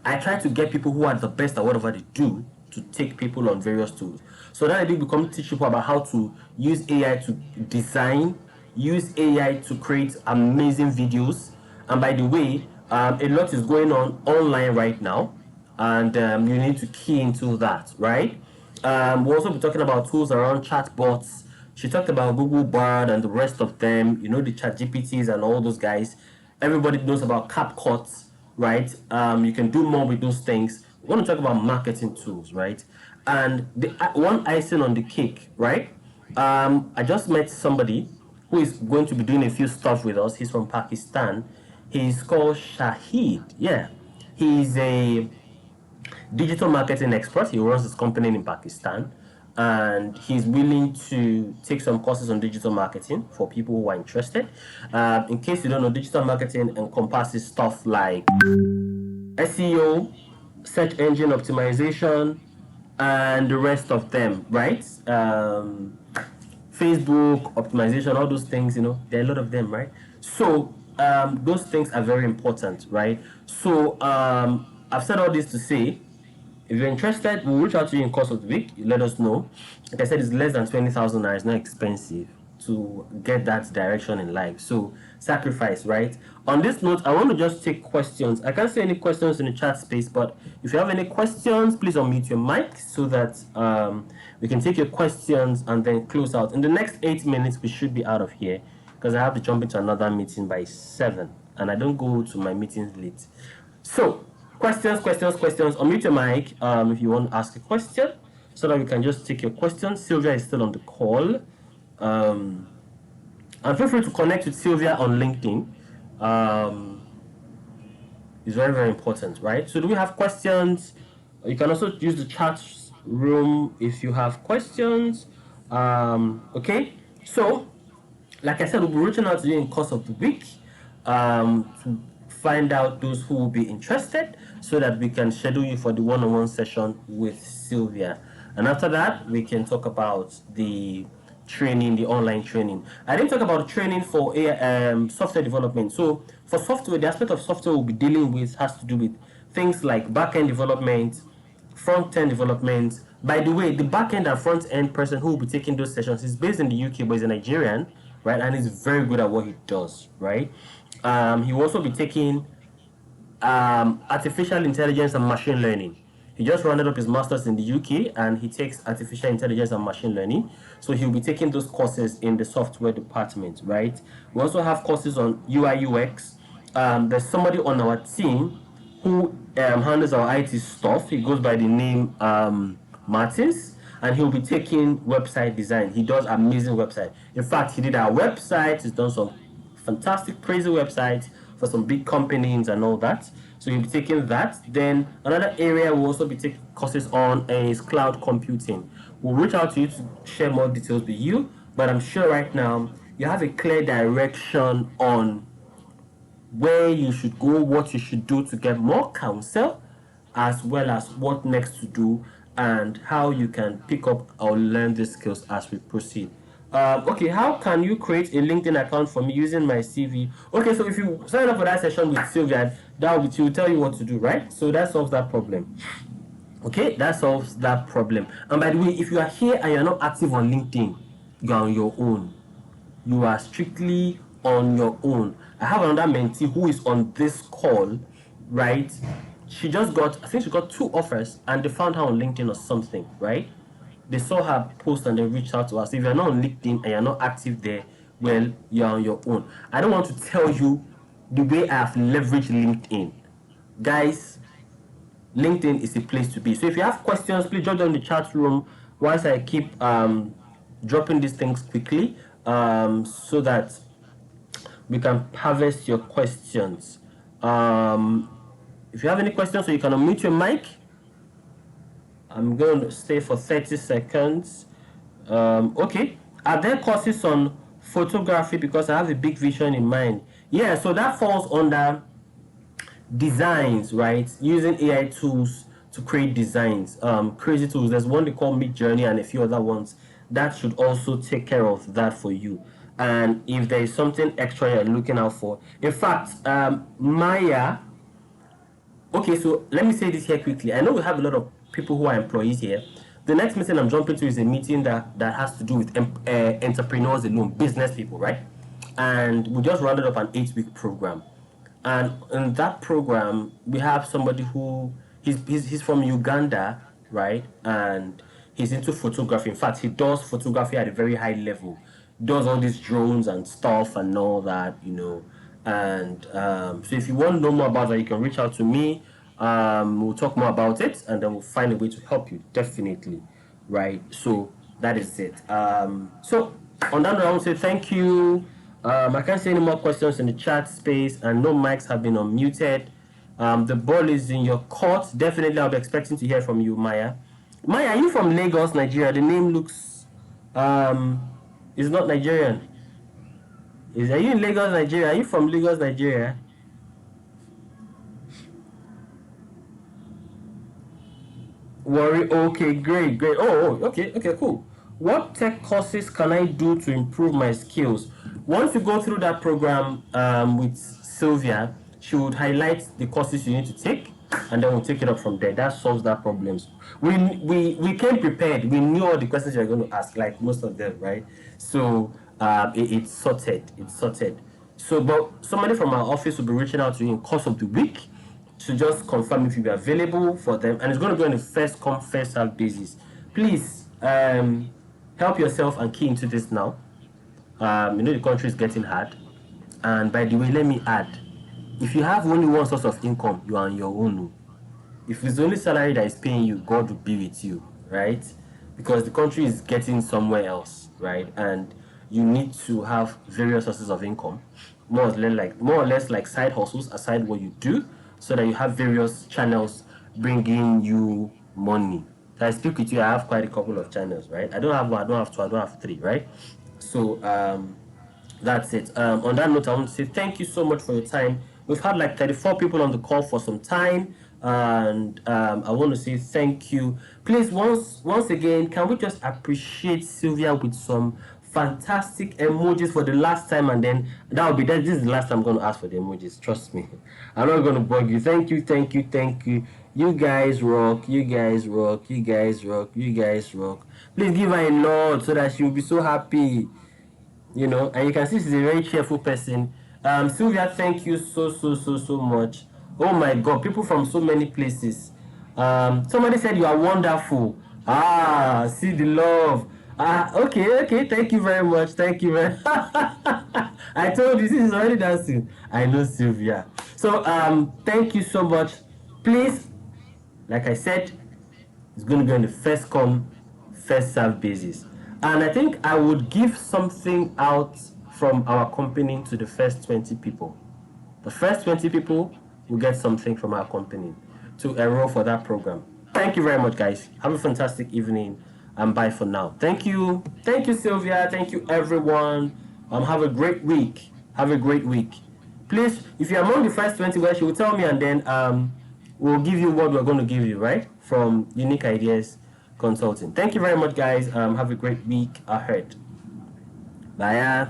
I try to get people who are the best at whatever they do to take people on various tools. So that I do become teach people about how to use AI to design, use AI to create amazing videos. And by the way, a lot is going on online right now, and you need to key into that, right? We'll also be talking about tools around chatbots. She talked about Google Bard and the rest of them, the chat GPTs and all those guys. Everybody knows about CapCut, right? You can do more with those things. We want to talk about marketing tools, right? And the one icing on the cake, right? I just met somebody who is going to be doing a few stuff with us. He's from Pakistan. He's called Shahid. Yeah, he's a digital marketing expert. He runs his company in Pakistan, and he's willing to take some courses on digital marketing for people who are interested. In case you don't know, digital marketing encompasses stuff like SEO, search engine optimization, and the rest of them, right? Facebook optimization, all those things, there are a lot of them, right? So those things are very important, right? So I've said all this to say, if you're interested, we'll reach out to you in course of the week. Let us know. Like I said, it's less than 20,000 naira. It's not expensive to get that direction in life. So sacrifice, right? On this note, I want to just take questions. I can't see any questions in the chat space, but if you have any questions, please unmute your mic so that we can take your questions and then close out. In the next 8 minutes, we should be out of here because I have to jump into another meeting by 7, and I don't go to my meetings late. So questions. Unmute your mic if you want to ask a question so that we can just take your questions. Sylvia is still on the call. And feel free to connect with Sylvia on LinkedIn. It's very, very important, right? So do we have questions? You can also use the chat room if you have questions. Okay, so like I said, we'll be reaching out to you in course of the week to find out those who will be interested so that we can schedule you for the one-on-one session with Sylvia. And after that, we can talk about the training, the online training. I didn't talk about training for software development. So for software, the aspect of software we'll be dealing with has to do with things like back-end development, front-end development. By the way, the back-end and front-end person who will be taking those sessions is based in the UK, but he's a Nigerian, right? And he's very good at what he does, right? He will also be taking artificial intelligence and machine learning. He just rounded up his master's in the UK and he takes artificial intelligence and machine learning. So he'll be taking those courses in the software department, right? We also have courses on UI UX. There's somebody on our team who handles our IT stuff. He goes by the name Martins, and he'll be taking website design. He does amazing website. In fact, he did our website. He's done some fantastic, crazy websites for some big companies and all that. So you'll be taking that. Then another area we'll also be taking courses on is cloud computing. We'll reach out to you to share more details with you, but I'm sure right now you have a clear direction on where you should go, what you should do to get more counsel, as well as what next to do and how you can pick up or learn these skills as we proceed. Okay, how can you create a LinkedIn account for me using my CV? Okay, so if you sign up for that session with Sylvia, she will tell you what to do, right? So that solves that problem. Okay, that solves that problem. And by the way, if you are here and you're not active on LinkedIn, you're on your own. You are strictly on your own. I have another mentee who is on this call, right? She just got, I think she got 2 offers and they found her on LinkedIn or something, right? They saw her post and they reached out to us. If you're not on LinkedIn and you're not active there, well, you're on your own. I don't want to tell you the way I have leveraged LinkedIn. Guys, LinkedIn is a place to be. So if you have questions, please drop them in the chat room whilst I keep dropping these things quickly so that we can harvest your questions. If you have any questions, so you can unmute your mic. I'm going to stay for 30 seconds. Okay. Are there courses on photography? Because I have a big vision in mind. Yeah, so that falls under designs, right? Using AI tools to create designs. Crazy tools. There's one they call Midjourney and a few other ones that should also take care of that for you. And if there is something extra you're looking out for, in fact, Maya. Okay, so let me say this here quickly. I know we have a lot of people who are employees here. The next meeting I'm jumping to is a meeting that has to do with entrepreneurs alone, business people, right? And we just rounded up an 8-week program. And in that program, we have somebody who, he's from Uganda, right? And he's into photography. In fact, he does photography at a very high level. Does all these drones and stuff and all that, you know. And so if you want to know more about that, you can reach out to me. We'll talk more about it and then we'll find a way to help you, definitely, right? So that is it. So on that note, I want to say thank you. I can't see any more questions in the chat space and no mics have been unmuted. The ball is in your court. Definitely, I'll be expecting to hear from you, Maya. Maya, are you from Lagos, Nigeria? The name looks is not Nigerian. Are you in Lagos, Nigeria? Are you from Lagos, Nigeria? Worry. Okay, great. Okay, cool. What tech courses can I do to improve my skills? Once you go through that program with Sylvia, she would highlight the courses you need to take, and then we'll take it up from there. That solves that problem. We came prepared. We knew all the questions you were going to ask, like most of them, right? So it's sorted. So, but somebody from our office will be reaching out to you in course of the week to just confirm if you'll be available for them, and it's going to be on a first come first serve basis. Please help yourself and key into this now. You know the country is getting hard, and by the way, let me add, if you have only one source of income, you are on your own. If it's the only salary that is paying you, God will be with you, right? Because the country is getting somewhere else, right? And you need to have various sources of income, more or less like side hustles aside what you do, so that you have various channels bringing you money. So I speak with you, I have quite a couple of channels, right? I don't have one, I don't have two, I don't have three, right? So that's it. On that note, I want to say thank you so much for your time. We've had like 34 people on the call for some time, and I want to say thank you. Please, once again, can we just appreciate Sylvia with some fantastic emojis for the last time, and then that will be that. This is the last time I'm going to ask for the emojis. Trust me, I'm not going to bug you. Thank you. You guys rock. You guys rock. Please give her a nod so that she will be so happy. You know, and you can see she's a very cheerful person. Sylvia, thank you so much. Oh my God, people from so many places. Somebody said you are wonderful. See the love. Okay. Thank you very much. I told you, this is already dancing. I know Sylvia. So thank you so much. Please, like I said, it's going to be on the first come, first serve basis. And I think I would give something out from our company to the first 20 people. The first 20 people will get something from our company to enroll for that program. Thank you very much, guys. Have a fantastic evening, and bye for now. Thank you, Sylvia. Thank you, everyone. Have a great week. Please, if you're among the first 20, well, she will tell me, and then we'll give you what we're going to give you, right? From Unique Ideas Consulting. Thank you very much, guys. Have a great week ahead. Bye.